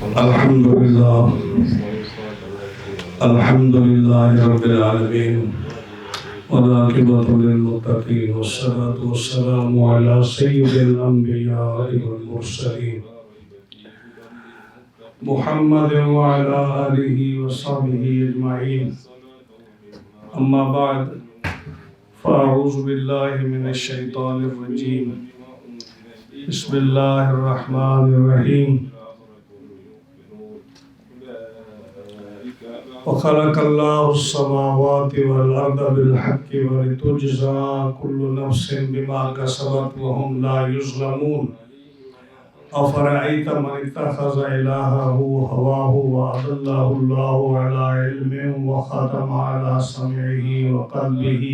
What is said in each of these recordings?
الحمد لله رب العالمين والعاقبة للمتقين والصلاة والسلام على سيد الأنبياء والمرسلين محمد وعلى آله وصحبه أجمعين. أما بعد فأعوذ بالله من الشيطان الرجيم. بسم الله الرحمن الرحيم. وخلق الله السماوات والأرض بالحق ولتجزى كل نفس بما كسبت وهم لا يظلمون. أفرأيت من اتخذ إلهه هواه وأضله الله على علم وختم على سمعه وقلبه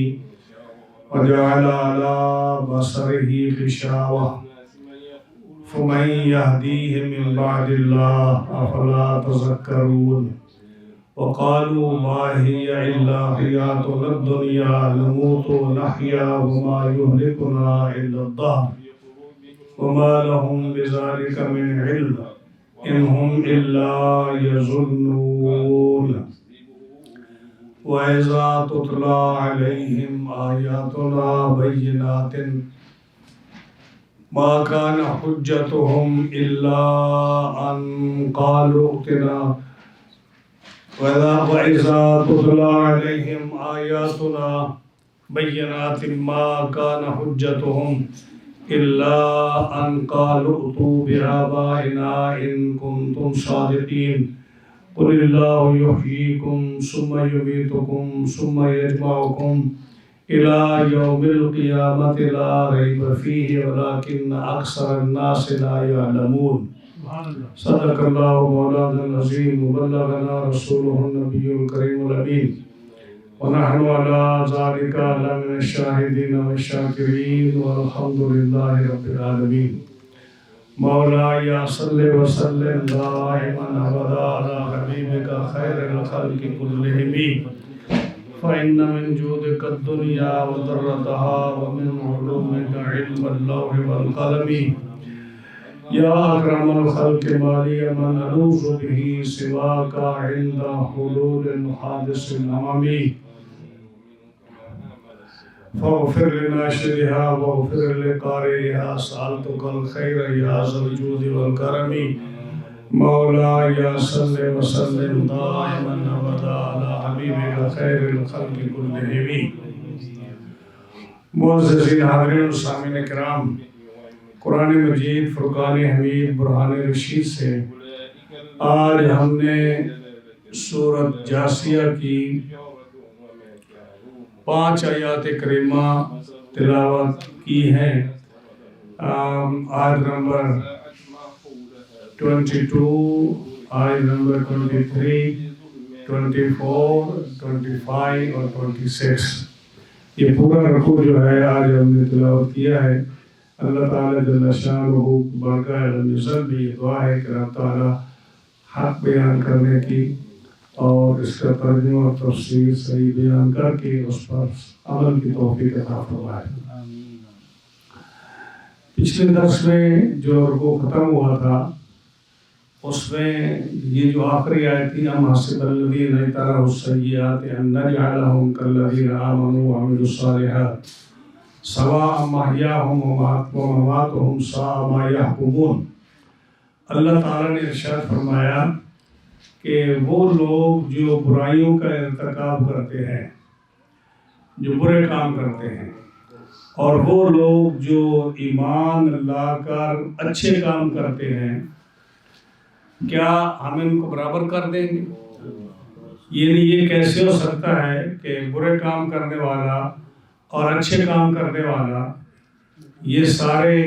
وجعل على بصره غشاوة فمن يهديه من بعد الله أفلا تذكرون. وقالوا ما هي إلا حياتنا الدنيا نموت ونحيا وما يهلكنا إلا الدهر وما لهم بذلك من علم إن هم إلا يظنون. وإذا تتلى عليهم آياتنا بينات ما كان حجتهم إلا أن قالوا ائتنا وإذا تتلى عليهم آياتنا بينات ما كان حجتهم إلا أن قالوا ائتوا بآبائنا إن كنتم صادقين. قل الله يحييكم ثم يميتكم ثم يجمعكم إلى يوم القيامة لا ريب فيه ولكن أكثر الناس لا يعلمون. صدق الله مولانا العظيم وبلغنا رسوله النبي الكريم الأمين ونحن على ذلك من الشاهدين والشاكرين والحمد لله رب العالمين. مولاي صل وسلم دائما أبدا على حبيبك خير الخلق كلهم فإن من جودك الدنيا وضرتها ومن علومك علم اللوح والقلم. يا أكرم الخلق ما لي من ألوذ به سواك عند حلول حادث الأمم. فاغفر لناشرها واغفر لقارئها سألتك الخير يا ذا الجود والكرم. مولاي صل وسلم دائما أبدا على حبيبك خير الخلق كلهم. معززین حاضرین و سامعین کرام، قرآن مجید فرقان حمید برہان رشید سے آج ہم نے سورۃ جاثیہ کی 5 آیات کریمہ تلاوت کی ہیں. آیت نمبر 22، آیت نمبر 23، 24، 25 اور 26. یہ پورا رکوع جو ہے آج ہم نے تلاوت کیا ہے. اللہ تعالیٰ جل شانہ بارگاہ علم نزل میں یہ دعا ہے کہ اللہ تعالیٰ حق بیان کرنے کی اور اس کا ترجمہ اور تفسیر صحیح بیان کر کے اس پر عمل کی توفیق عطا فرمائے. پچھلے درس میں جو رکوع ختم ہوا تھا اس میں یہ جو آخری آیت تھی ام حسب الذین اجترحوا السیئات ان نجعلہم کالذین آمنوا وعملوا الصالحات سواء محیاہم ومماتہم ساء ما یحکمون. اللہ تعالیٰ نے ارشاد فرمایا کہ وہ لوگ جو برائیوں کا ارتکاب کرتے ہیں، جو برے کام کرتے ہیں، اور وہ لوگ جو ایمان لا کر اچھے کام کرتے ہیں، کیا ہم ان کو برابر کر دیں گے؟ یعنی یہ کیسے ہو سکتا ہے کہ برے کام کرنے والا اور اچھے کام کرنے والا یہ سارے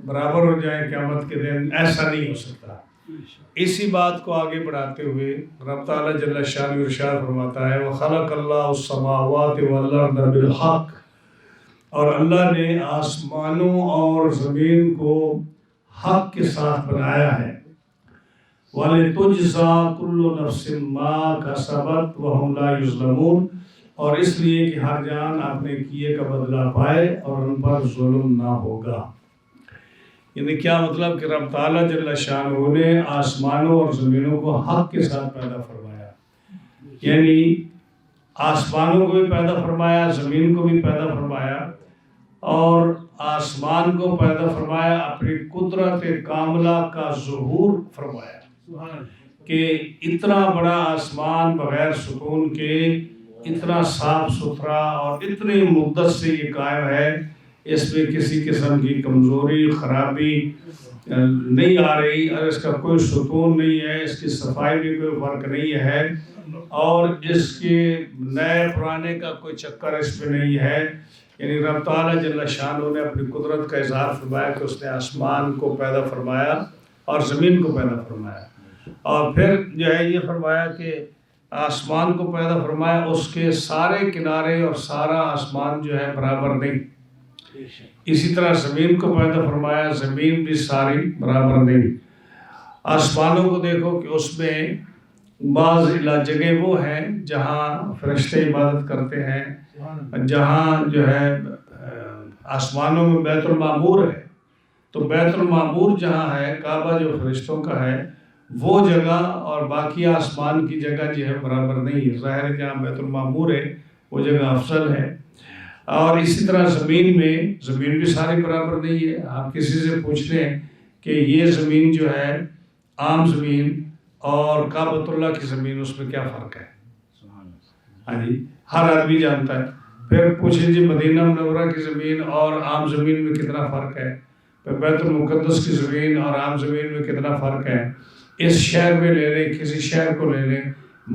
برابر ہو جائیں قیامت کے دن؟ ایسا نہیں ہو سکتا. اسی بات کو آگے بڑھاتے ہوئے رب تعالیٰ جل شانہ ارشاد فرماتا ہے وَخَلَقَ اللَّهُ السَّمَاوَاتِ وَالْأَرْضَ بِالْحَقِّ. اور اللہ نے آسمانوں اور زمین کو حق کے ساتھ بنایا ہے. وَلِتُجْزَى كُلُّ نَفْسٍ مَا كَسَبَتْ وَهُمْ لَا يُظْلَمُونَ. اور اس لیے کہ ہر جان اپنے کیے کا بدلہ پائے اور ان پر ظلم نہ ہوگا. یعنی کیا مطلب کہ رب تعالیٰ جل شانہ نے آسمانوں اور زمینوں کو حق کے ساتھ پیدا فرمایا، یعنی آسمانوں کو بھی پیدا فرمایا، زمین کو بھی پیدا فرمایا، اور آسمان کو پیدا فرمایا اپنی قدرت کاملہ کا ظہور فرمایا کہ اتنا بڑا آسمان بغیر ستون کے اتنا صاف ستھرا اور اتنی مدت سے یہ قائم ہے، اس میں کسی قسم کی کمزوری خرابی نہیں آ رہی، اور اس کا کوئی ستون نہیں ہے، اس کی صفائی میں کوئی فرق نہیں ہے، اور اس کے نئے پرانے کا کوئی چکر اس میں نہیں ہے۔ یعنی رب تعالیٰ جل شانہ نے اپنی قدرت کا اظہار فرمایا کہ اس نے آسمان کو پیدا فرمایا اور زمین کو پیدا فرمایا، اور پھر جو ہے یہ فرمایا کہ آسمان کو پیدا فرمایا، اس کے سارے کنارے اور سارا آسمان جو ہے برابر نہیں، اسی طرح زمین کو پیدا فرمایا، زمین بھی ساری برابر نہیں۔ آسمانوں کو دیکھو کہ اس میں بعض جگہ وہ ہیں جہاں فرشتے عبادت کرتے ہیں، جہاں جو ہے آسمانوں میں بیت المعمور ہے، تو بیت المعمور جہاں ہے، کعبہ جو فرشتوں کا ہے، وہ جگہ اور باقی آسمان کی جگہ جو ہے برابر نہیں ہے۔ ظاہر ہے جہاں بیت المعمور ہے وہ جگہ افضل ہے، اور اسی طرح زمین میں زمین بھی ساری برابر نہیں ہے۔ آپ کسی سے پوچھ لیں کہ یہ زمین جو ہے عام زمین اور کعبۃ اللہ کی زمین، اس میں کیا فرق ہے؟ ہاں جی، ہر آدمی جانتا ہے۔ پھر پوچھیں جی مدینہ منورہ کی زمین اور عام زمین میں کتنا فرق ہے، پھر بیت المقدس کی زمین اور عام زمین میں کتنا فرق ہے، اس شہر میں لے لیں، کسی شہر کو لے لیں،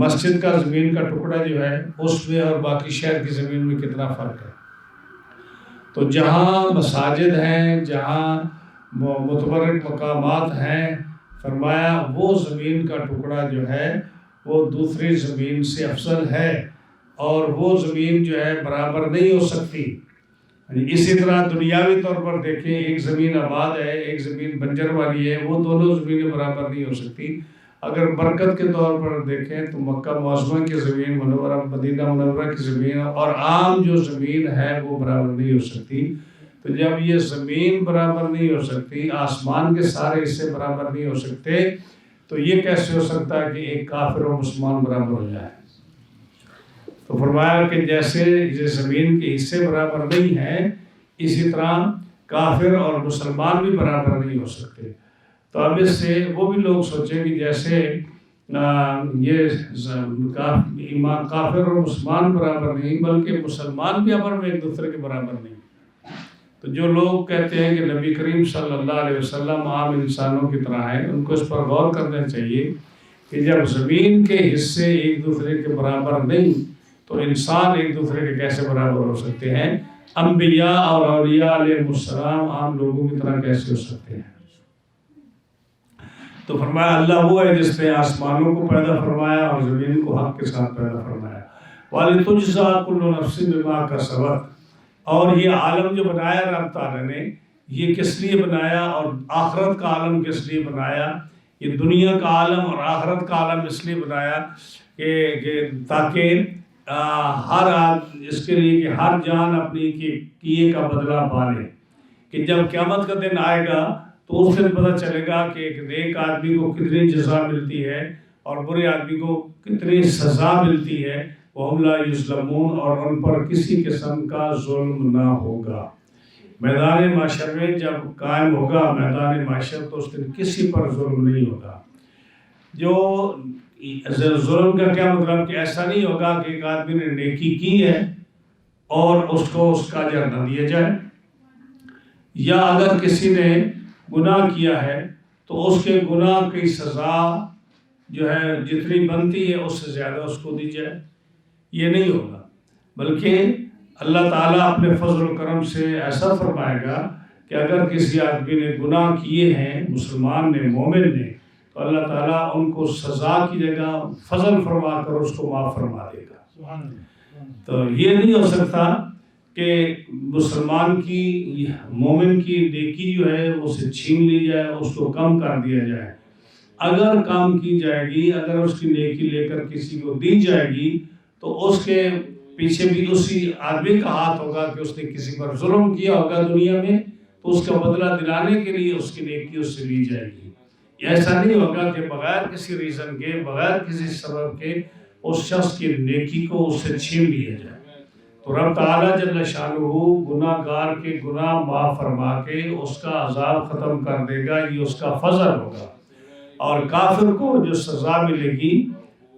مسجد کا زمین کا ٹکڑا جو ہے اس میں اور باقی شہر کی زمین میں کتنا فرق ہے۔ تو جہاں مساجد ہیں، جہاں متبرک مقامات ہیں، فرمایا وہ زمین کا ٹکڑا جو ہے وہ دوسری زمین سے افضل ہے، اور وہ زمین جو ہے برابر نہیں ہو سکتی۔ اسی طرح دنیاوی طور پر دیکھیں، ایک زمین آباد ہے، ایک زمین بنجر والی ہے، وہ دونوں زمینیں برابر نہیں ہو سکتی۔ اگر برکت کے طور پر دیکھیں تو مکہ معظمہ کی زمین، منورہ مدینہ منورہ کی زمین اور عام جو زمین ہے وہ برابر نہیں ہو سکتی۔ تو جب یہ زمین برابر نہیں ہو سکتی، آسمان کے سارے حصے برابر نہیں ہو سکتے، تو یہ کیسے ہو سکتا ہے کہ ایک کافر اور مسلمان برابر ہو جائے؟ تو فرمایا کہ جیسے یہ زمین کے حصے برابر نہیں ہیں، اسی طرح کافر اور مسلمان بھی برابر نہیں ہو سکتے۔ تو اب اس سے وہ بھی لوگ سوچیں کہ جیسے یہ کافر اور مسلمان برابر نہیں، بلکہ مسلمان بھی آپس میں ایک دوسرے کے برابر نہیں۔ تو جو لوگ کہتے ہیں کہ نبی کریم صلی اللہ علیہ وسلم عام انسانوں کی طرح ہیں، ان کو اس پر غور کرنا چاہیے کہ جب زمین کے حصے ایک دوسرے کے برابر نہیں، تو انسان ایک دوسرے کے کیسے برابر ہو سکتے ہیں؟ انبیاء اور اولیاء علیہ السلام عام لوگوں کی طرح کیسے ہو سکتے ہیں؟ تو فرمایا اللہ وہ ہے جس نے آسمانوں کو پیدا فرمایا اور زمین کو حق کے ساتھ پیدا فرمایا۔ وَلِتُجْزَىٰ كُلُّ نَفْسٍ بِمَا كَسَبَتْ، اور یہ عالم جو بنایا رب تعالیٰ نے، یہ کس لیے بنایا اور آخرت کا عالم کس لیے بنایا؟ یہ دنیا کا عالم اور آخرت کا عالم اس لیے بنایا کہ تاکہ ہر اس کے لیے کہ ہر جان اپنی کیے کا بدلہ پالے، کہ جب قیامت کا دن آئے گا تو اس دن پتہ چلے گا کہ ایک نیک آدمی کو کتنی جزا ملتی ہے اور برے آدمی کو کتنی سزا ملتی ہے۔ وَهُمْ لَا يُظْلَمُونَ، اور ان پر کسی قسم کا ظلم نہ ہوگا۔ میدان محشر میں جب قائم ہوگا میدان محشر، تو اس دن کسی پر ظلم نہیں ہوگا۔ جو ظلم کا کیا مطلب کہ ایسا نہیں ہوگا کہ ایک آدمی نے نیکی کی ہے اور اس کو اس کا اجر نہ دیا جائے، یا اگر کسی نے گناہ کیا ہے تو اس کے گناہ کی سزا جو ہے جتنی بنتی ہے اس سے زیادہ اس کو دی جائے، یہ نہیں ہوگا۔ بلکہ اللہ تعالیٰ اپنے فضل و کرم سے ایسا فرمائے گا کہ اگر کسی آدمی نے گناہ کیے ہیں، مسلمان نے، مومن نے، تو اللہ تعالیٰ ان کو سزا کی جگہ فضل فرما کر اس کو معاف فرما دے گا۔ تو یہ نہیں ہو سکتا کہ مسلمان کی، مومن کی نیکی جو ہے اسے چھین لی جائے، اس کو کم کر دیا جائے۔ اگر کام کی جائے گی، اگر اس کی نیکی لے کر کسی کو دی جائے گی، تو اس کے پیچھے بھی اسی آدمی کا ہاتھ ہوگا کہ اس نے کسی پر ظلم کیا ہوگا دنیا میں، تو اس کا بدلہ دلانے کے لیے اس کی نیکی اس سے لی جائے گی۔ ایسا نہیں ہوگا کہ بغیر کسی ریزن کے، بغیر کسی سبب کے اس شخص کی نیکی کو اس سے چھین لیا جائے۔ تو رب تعالیٰ جل شانہ گناہ گار کے گناہ معاف فرما کے اس کا عذاب ختم کر دے گا، یہ اس کا فضل ہوگا۔ اور کافر کو جو سزا ملے گی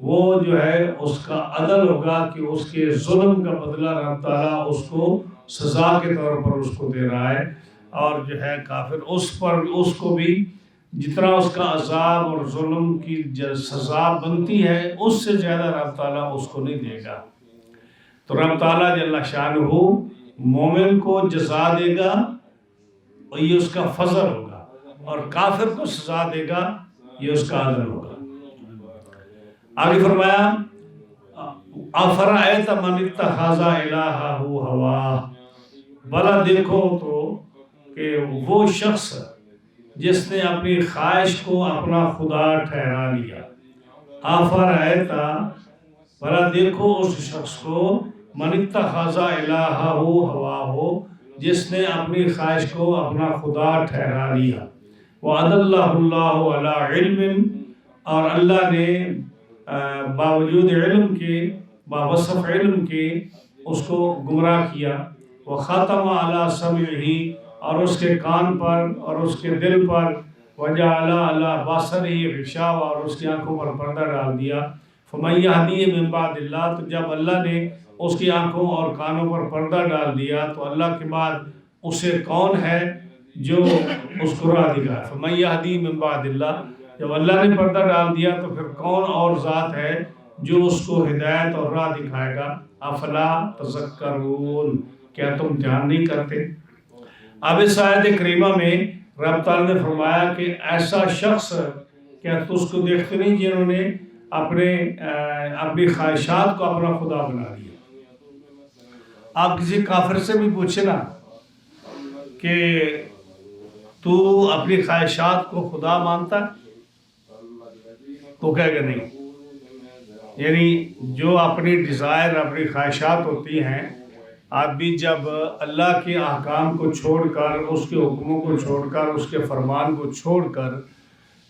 وہ جو ہے اس کا عدل ہوگا کہ اس کے ظلم کا بدلہ رب تعالیٰ اس کو سزا کے طور پر اس کو دے رہا ہے، اور جو ہے کافر اس کو بھی جتنا اس کا عذاب اور ظلم کی سزا بنتی ہے اس سے زیادہ رب تعالیٰ اس کو نہیں دے گا۔ تو رب تعالیٰ جل شانہ مومن کو جزا دے گا اور یہ اس کا فضل ہوگا، اور کافر کو سزا دے گا یہ اس کا عدل ہوگا۔ آگے فرمایا افرأیت من اتخذ الہہ ہواہ، بھلا دیکھو تو کہ وہ شخص جس نے اپنی خواہش کو اپنا خدا ٹھہرا لیا۔ افرأیت، بھلا دیکھو اس شخص کو من اتخذ الہہ ہواہ، جس نے اپنی خواہش کو اپنا خدا ٹھہرا لیا۔ وَأَضَلَّهُ اللَّهُ عَلَىٰ عِلْمٍ، اور اللہ نے باوجود علم کے، باوصف علم کے اس کو گمراہ کیا۔ وَخَتَمَ عَلَىٰ سَمْعِهِ، اور اس کے کان پر اور اس کے دل پر، وَجَعَلَ عَلَىٰ بَصَرِهِ غِشَاوَةً، اور اس کی آنکھوں پر پردہ ڈال دیا۔ فَمَن يَهْدِيهِ مِن بَعْدِ اللَّهِ، تو جب اللہ نے اس کی آنکھوں اور کانوں پر پردہ ڈال دیا تو اللہ کے بعد اسے کون ہے جو اس کو راہ دکھائے؟ فَمَن يَهْدِيهِ مِن بَعْدِ اللَّهِ، جب اللہ نے پردہ ڈال دیا تو پھر کون اور ذات ہے جو اس کو ہدایت اور راہ دکھائے گا؟ افلا تذکرون، کیا تم دھیان نہیں کرتے؟ اب اس آیت کریمہ میں رب تعالیٰ نے فرمایا کہ ایسا شخص، کیا تو اس کو دیکھتے نہیں جنہوں نے اپنی خواہشات کو اپنا خدا بنا لیا۔ آپ کسی کافر سے بھی پوچھیں نا کہ تو اپنی خواہشات کو خدا مانتا ہے، تو کہے گا نہیں۔ یعنی جو اپنی ڈیزائر، اپنی خواہشات ہوتی ہیں، آپ بھی جب اللہ کے احکام کو چھوڑ کر، اس کے حکموں کو چھوڑ کر، اس کے فرمان کو چھوڑ کر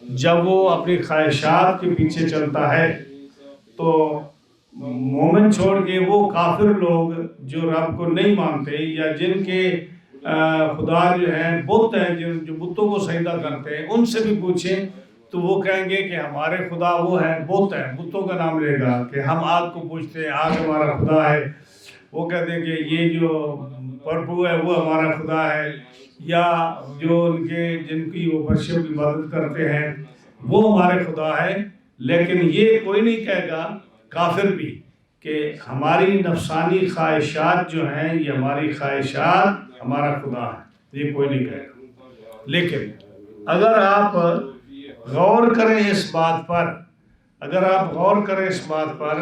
جب وہ اپنی خواہشات کے پیچھے چلتا ہے، تو مومن چھوڑ کے وہ کافر لوگ جو رب کو نہیں مانتے، یا جن کے خدا جو ہیں بت ہیں، جو بتوں کو سجدہ کرتے ہیں، ان سے بھی پوچھیں تو وہ کہیں گے کہ ہمارے خدا وہ ہیں، بت ہیں، بتوں کا نام لے گا کہ ہم آگ کو پوچھتے ہیں، آگ ہمارا خدا ہے۔ وہ کہتے ہیں کہ یہ جو پربھو ہے وہ ہمارا خدا ہے، یا جو جن کی وہ ورشپ کی عبادت کرتے ہیں وہ ہمارے خدا ہے۔ لیکن یہ کوئی نہیں کہے گا، کافر بھی، کہ ہماری نفسانی خواہشات جو ہیں، یہ ہماری خواہشات ہمارا خدا ہے، یہ کوئی نہیں کہے گا۔ لیکن اگر آپ غور کریں اس بات پر،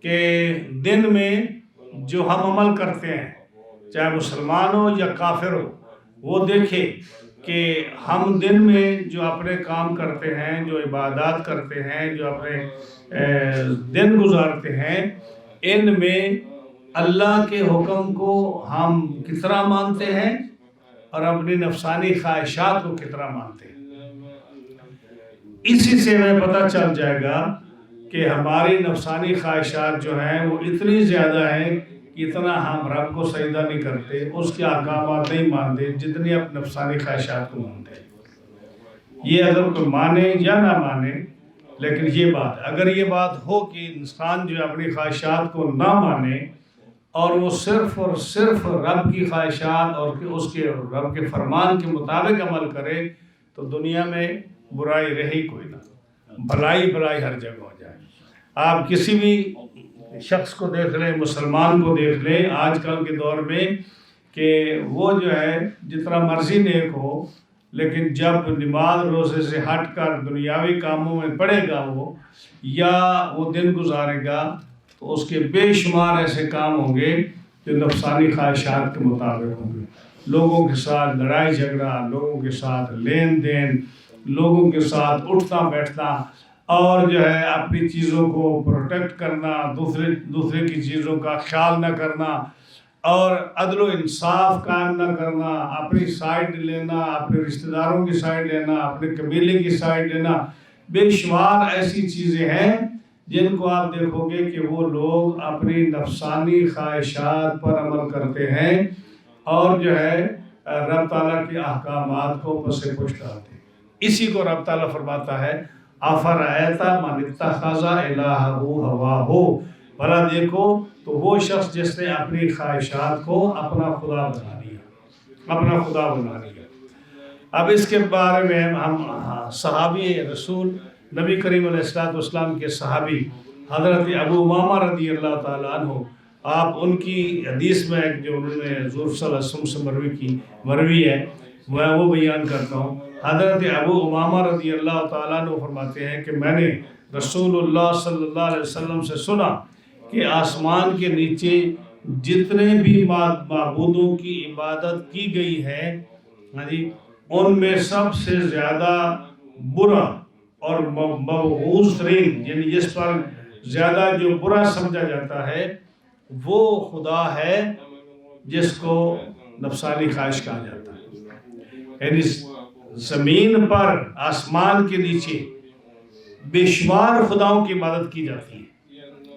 کہ دن میں جو ہم عمل کرتے ہیں، چاہے مسلمان ہو یا کافر ہو، وہ دیکھے کہ ہم دن میں جو اپنے کام کرتے ہیں، جو عبادات کرتے ہیں، جو اپنے دن گزارتے ہیں، ان میں اللہ کے حکم کو ہم کتنا مانتے ہیں اور اپنی نفسانی خواہشات کو کتنا مانتے ہیں۔ اسی سے ہمیں پتہ چل جائے گا کہ ہماری نفسانی خواہشات جو ہیں وہ اتنی زیادہ ہیں کہ اتنا ہم رب کو سجدہ نہیں کرتے، اس کے احکامات نہیں مانتے جتنی اپنی نفسانی خواہشات کو مانتے ہیں۔ یہ اگر کوئی مانے یا نہ مانے، لیکن یہ بات، اگر یہ بات ہو کہ انسان جو اپنی خواہشات کو نہ مانے اور وہ صرف اور صرف رب کی خواہشات اور اس کے رب کے فرمان کے مطابق عمل کرے، تو دنیا میں برائی رہی کوئی نہ، بھلائی ہر جگہ ہو جائے۔ آپ کسی بھی شخص کو دیکھ لیں، مسلمان کو دیکھ لیں آج کل کے دور میں، کہ وہ جو ہے جتنا مرضی نیک ہو، لیکن جب نماز روزے سے ہٹ کر دنیاوی کاموں میں پڑے گا وہ، یا وہ دن گزارے گا، تو اس کے بے شمار ایسے کام ہوں گے جو نفسانی خواہشات کے مطابق ہوں گے۔ لوگوں کے ساتھ لڑائی جھگڑا، لوگوں کے ساتھ لین دین، لوگوں کے ساتھ اٹھنا بیٹھنا، اور جو ہے اپنی چیزوں کو پروٹیکٹ کرنا، دوسرے کی چیزوں کا خیال نہ کرنا، اور عدل و انصاف قائم نہ کرنا، اپنی سائڈ لینا، اپنے رشتہ داروں کی سائڈ لینا، اپنے قبیلے کی سائڈ لینا، بے شمار ایسی چیزیں ہیں جن کو آپ دیکھو گے کہ وہ لوگ اپنی نفسانی خواہشات پر عمل کرتے ہیں اور جو ہے رب تعالیٰ کے احکامات کو پس پش ڈالتے ہیں۔ اسی کو رب تعالیٰ فرماتا ہے افرأیت من اتخذ الہہ ہواہ، بھلا دیکھو تو وہ شخص جس نے اپنی خواہشات کو اپنا خدا بنا لیا۔ اب اس کے بارے میں ہم صحابی رسول نبی کریم علیہ السلام کے صحابی حضرت ابو امامہ رضی اللہ تعالیٰ عنہ، آپ ان کی حدیث میں جو انہوں نے حضور صلی اللہ علیہ وسلم سے مروی ہے، میں وہ بیان کرتا ہوں۔ حضرت ابو امامہ رضی اللہ تعالیٰ عنہ فرماتے ہیں کہ میں نے رسول اللہ صلی اللہ علیہ وسلم سے سنا کہ آسمان کے نیچے جتنے بھی معبودوں کی عبادت کی گئی ہے، ان میں سب سے زیادہ برا اور مبغوض ترین، یعنی جس پر زیادہ جو برا سمجھا جاتا ہے، وہ خدا ہے جس کو نفسانی خواہش کہا جاتا ہے۔ یعنی زمین پر، آسمان کے نیچے بے شمار خداؤں کی عبادت کی جاتی ہے۔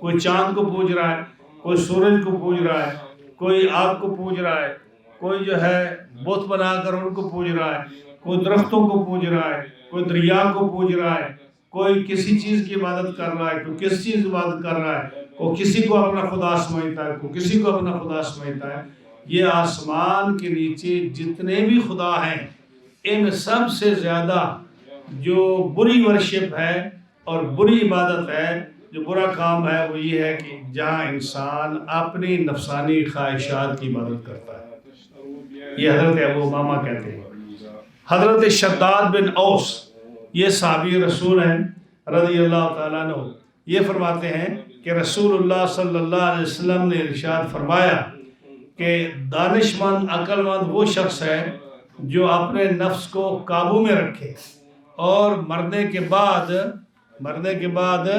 کوئی چاند کو پوج رہا ہے، کوئی سورج کو پوج رہا ہے، کوئی آگ کو پوج رہا ہے، کوئی جو ہے بت بنا کر ان کو پوج رہا ہے، کوئی درختوں کو پوج رہا ہے، کوئی دریا کو پوج رہا ہے، کوئی کسی چیز کی عبادت کر رہا ہے، کوئی کسی چیز کی عبادت کر رہا ہے، کوئی کسی کو اپنا خدا سمجھتا ہے، کوئی کسی کو اپنا خدا سمجھتا ہے۔ یہ آسمان کے نیچے جتنے بھی خدا ہیں، ان سب سے زیادہ جو بری ورشپ ہے اور بری عبادت ہے، جو برا کام ہے، وہ یہ ہے کہ جہاں انسان اپنی نفسانی خواہشات کی عبادت کرتا ہے۔ یہ حضرت ابو امامہ کہتے ہیں۔ حضرت شداد بن اوس، یہ صحابی رسول ہیں رضی اللہ تعالیٰ عنہ، یہ فرماتے ہیں کہ رسول اللہ صلی اللہ علیہ وسلم نے ارشاد فرمایا کہ دانش مند، عقل مند وہ شخص ہے جو اپنے نفس کو قابو میں رکھے اور مرنے کے بعد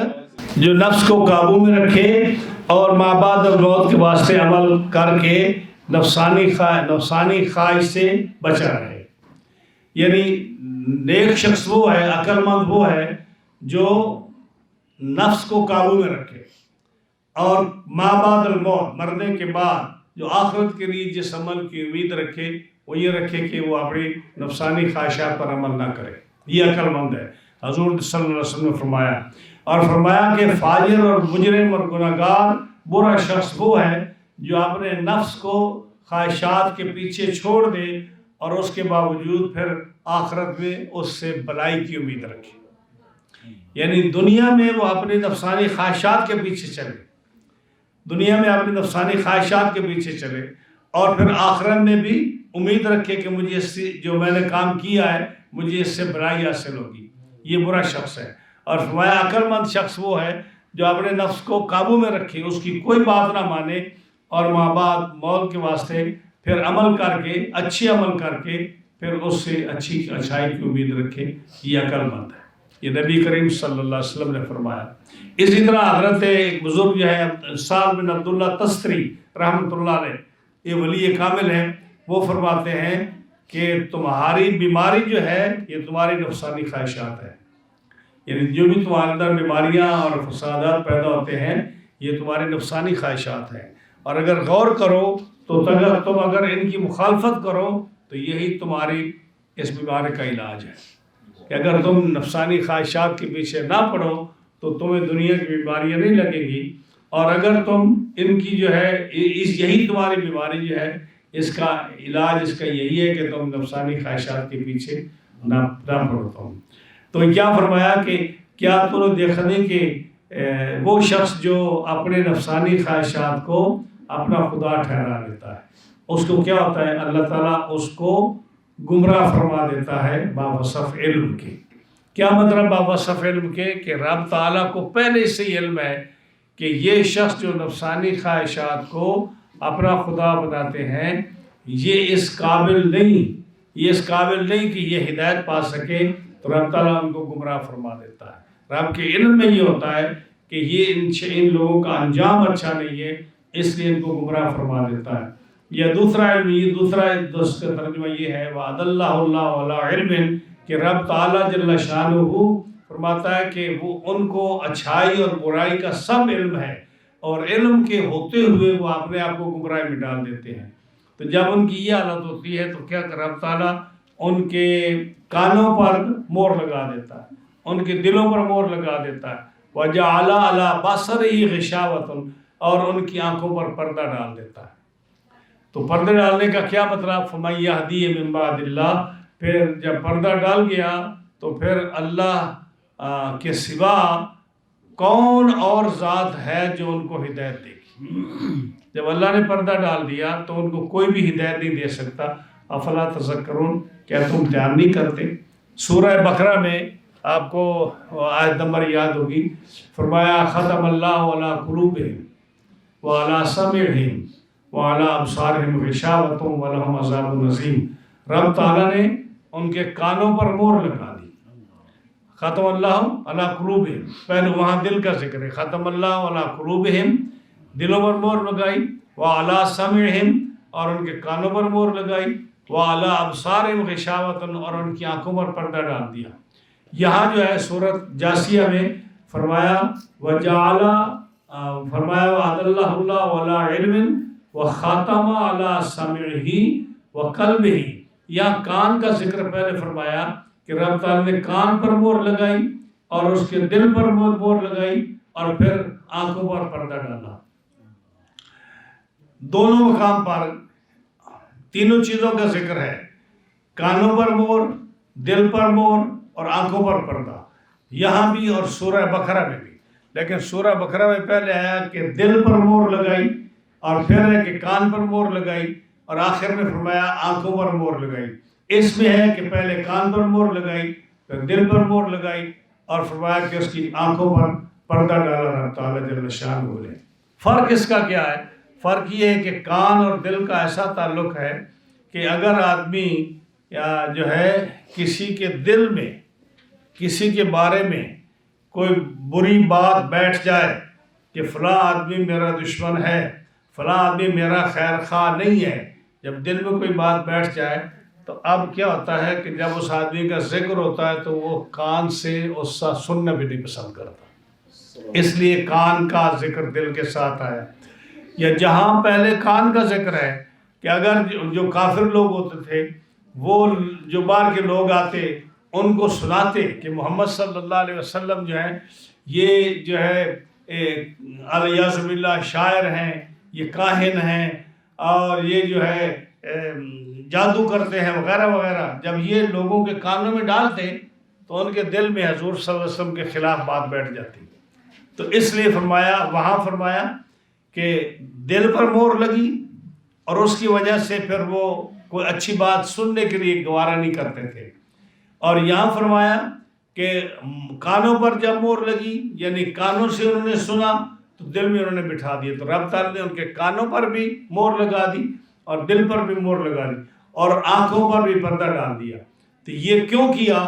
جو نفس کو قابو میں رکھے اور ما بعد الموت کے واسطے عمل کر کے نفسانی خواہش سے بچا رہے۔ یعنی نیک شخص وہ ہے، عقل مند وہ ہے جو نفس کو قابو میں رکھے اور ما بعد الموت، مرنے کے بعد جو آخرت کے لیے جس عمل کی امید رکھے، وہ یہ رکھے کہ وہ اپنی نفسانی خواہشات پر عمل نہ کرے۔ یہ عقل مند ہے، حضور صلی اللہ علیہ وسلم نے فرمایا۔ اور فرمایا کہ فاجر اور مجرم اور گناہگار برا شخص وہ ہے جو اپنے نفس کو خواہشات کے پیچھے چھوڑ دے اور اس کے باوجود پھر آخرت میں اس سے بلائی کی امید رکھے۔ یعنی دنیا میں وہ اپنی نفسانی خواہشات کے پیچھے چلے، اور پھر آخرت میں بھی امید رکھے کہ مجھے اس سے جو میں نے کام کیا ہے مجھے اس سے بھلائی حاصل ہوگی۔ یہ برا شخص ہے۔ اور فرمایا عقل مند شخص وہ ہے جو اپنے نفس کو قابو میں رکھے، اس کی کوئی بات نہ مانے اور ماں باپ موت کے واسطے پھر عمل کر کے، اچھے عمل کر کے پھر اس سے اچھائی کی امید رکھے۔ یہ عقل مند ہے۔ یہ نبی کریم صلی اللہ علیہ وسلم نے فرمایا۔ اسی طرح حضرت ایک بزرگ جو ہے سعد بن عبداللہ تستری رحمۃ اللہ علیہ، یہ ولی کامل ہیں، وہ فرماتے ہیں کہ تمہاری بیماری جو ہے یہ تمہاری نفسانی خواہشات ہے۔ یعنی جو بھی تمہارے اندر بیماریاں اور فسادات پیدا ہوتے ہیں یہ تمہاری نفسانی خواہشات ہیں، اور اگر غور کرو تو تم اگر ان کی مخالفت کرو تو یہی تمہاری اس بیماری کا علاج ہے کہ اگر تم نفسانی خواہشات کے پیچھے نہ پڑو تو تمہیں دنیا کی بیماریاں نہیں لگیں گی، اور اگر تم ان کی جو ہے یہی تمہاری بیماری جو ہے، اس کا علاج اس کا یہی ہے کہ تم نفسانی خواہشات کے پیچھے نہ پڑو تم۔ تو کیا فرمایا کہ کیا تم نے دیکھا نہیں کہ وہ شخص جو اپنے نفسانی خواہشات کو اپنا خدا ٹھہرا لیتا ہے، اس کو کیا ہوتا ہے؟ اللہ تعالیٰ اس کو گمراہ فرما دیتا ہے باوصف علم کے۔ کیا مطلب باوصف علم کے؟ کہ رب تعالیٰ کو پہلے سے ہی علم ہے کہ یہ شخص جو نفسانی خواہشات کو اپنا خدا بناتے ہیں یہ اس قابل نہیں کہ یہ ہدایت پا سکے، تو رب تعالیٰ ان کو گمراہ فرما دیتا ہے۔ رب کے علم میں یہ ہوتا ہے کہ یہ ان لوگوں کا انجام اچھا نہیں ہے، اس لیے ان کو گمراہ فرما دیتا ہے۔ یہ دوسرا علم، یہ دوسرا اس کا ترجمہ یہ ہے وعد اللہ علی علم، کہ رب تعالیٰ جل شانہ فرماتا ہے کہ وہ ان کو اچھائی اور برائی کا سب علم ہے، اور علم کے ہوتے ہوئے وہ اپنے آپ کو گمراہی میں ڈال دیتے ہیں۔ تو جب ان کی یہ حالت ہوتی ہے تو کیا کہ رب تعالیٰ ان کے کانوں پر مور لگا دیتا ہے، ان کے دلوں پر مور لگا دیتا ہے، وَجَعَلَ عَلَى بَصَرِهِ غِشَاوَةٌ، اور ان کی آنکھوں پر پردہ ڈال دیتا ہے۔ تو پردے ڈالنے کا کیا مطلب؟ فَمَن يَهْدِيهِ مِن بَعْدِ اللَّهِ، پھر جب پردہ ڈال گیا تو پھر اللہ کے سوا کون اور ذات ہے جو ان کو ہدایت دے گی؟ جب اللہ نے پردہ ڈال دیا تو ان کو کوئی بھی ہدایت نہیں دے سکتا۔ افلا تذکرون، کیا تم دھیان نہیں کرتے؟ سورہ بقرہ میں آپ کو آیت نمبر یاد ہوگی، فرمایا ختم اللہ علی قلوبہم وعلی سمعہم وعلی ابصارہم غشاوۃ ولہم عذاب عظیم۔ رب تعالیٰ نے ان کے کانوں پر مور لگا دی۔ ختم اللہ علی قلوبہم، پہلے وہاں دل کا ذکر ہے، ختم اللہ علی قلوبہم، دلوں پر مور لگائی، وعلی سمعہم، اور ان کے کانوں پر مور لگائی، وعلی ابصارہم غشاوۃ، اور ان کی آنکھوں پر پردہ ڈال دیا۔ یہاں جو ہے سورۃ جاسیہ میں فرمایا وجعل، فرمایا وعد اللہ علی علم وخاتم علی سمعہ وقلبہ، یہاں کان کا ذکر پہلے فرمایا کہ رب تعالیٰ نے کان پر مور لگائی اور اس کے دل پر مور لگائی اور پھر آنکھوں پر پردہ ڈالا۔ دونوں مقام پر تینوں چیزوں کا ذکر ہے، کانوں پر مور، دل پر مور اور آنکھوں پر پردہ، یہاں بھی اور سورہ بقرہ میں بھی۔ لیکن سورہ بقرہ میں پہلے آیا کہ دل پر مور لگائی، اور پھر ہے کہ کان پر مور لگائی، اور آخر میں فرمایا آنکھوں پر مور لگائی۔ اس میں ہے کہ پہلے کان پر مور لگائی، پھر دل پر مور لگائی، اور فرمایا کہ اس کی آنکھوں پر پردہ ڈالا رب تعالیٰ جل شانہ بولے۔ فرق اس کا کیا ہے؟ فرق یہ ہے کہ کان اور دل کا ایسا تعلق ہے کہ اگر آدمی جو ہے کسی کے دل میں کسی کے بارے میں کوئی بری بات بیٹھ جائے کہ فلاں آدمی میرا دشمن ہے، فلاں آدمی میرا خیر خواہ نہیں ہے، جب دل میں کوئی بات بیٹھ جائے تو اب کیا ہوتا ہے کہ جب اس آدمی کا ذکر ہوتا ہے تو وہ کان سے اس کا سننا بھی نہیں پسند کرتا، اس لیے کان کا ذکر دل کے ساتھ آیا۔ یا جہاں پہلے کان کا ذکر ہے کہ اگر جو کافر لوگ ہوتے تھے وہ جو باہر کے لوگ آتے ان کو سناتے کہ محمد صلی اللہ علیہ وسلم جو ہے یہ جو ہے الیاذ باللہ شاعر ہیں، یہ کاہن ہیں، اور یہ جو ہے جادو کرتے ہیں وغیرہ وغیرہ، جب یہ لوگوں کے کانوں میں ڈالتے تو ان کے دل میں حضور صلی اللہ علیہ وسلم کے خلاف بات بیٹھ جاتی۔ تو اس لیے فرمایا، وہاں فرمایا کہ دل پر مور لگی اور اس کی وجہ سے پھر وہ کوئی اچھی بات سننے کے لیے گوارا نہیں کرتے تھے، اور یہاں فرمایا کہ کانوں پر جب مور لگی یعنی کانوں سے انہوں نے سنا تو دل میں انہوں نے بٹھا دیا، تو رب تعالیٰ نے ان کے کانوں پر بھی مور لگا دی اور دل پر بھی مور لگا دی اور آنکھوں پر بھی پردہ ڈال دیا۔ تو یہ کیوں کیا؟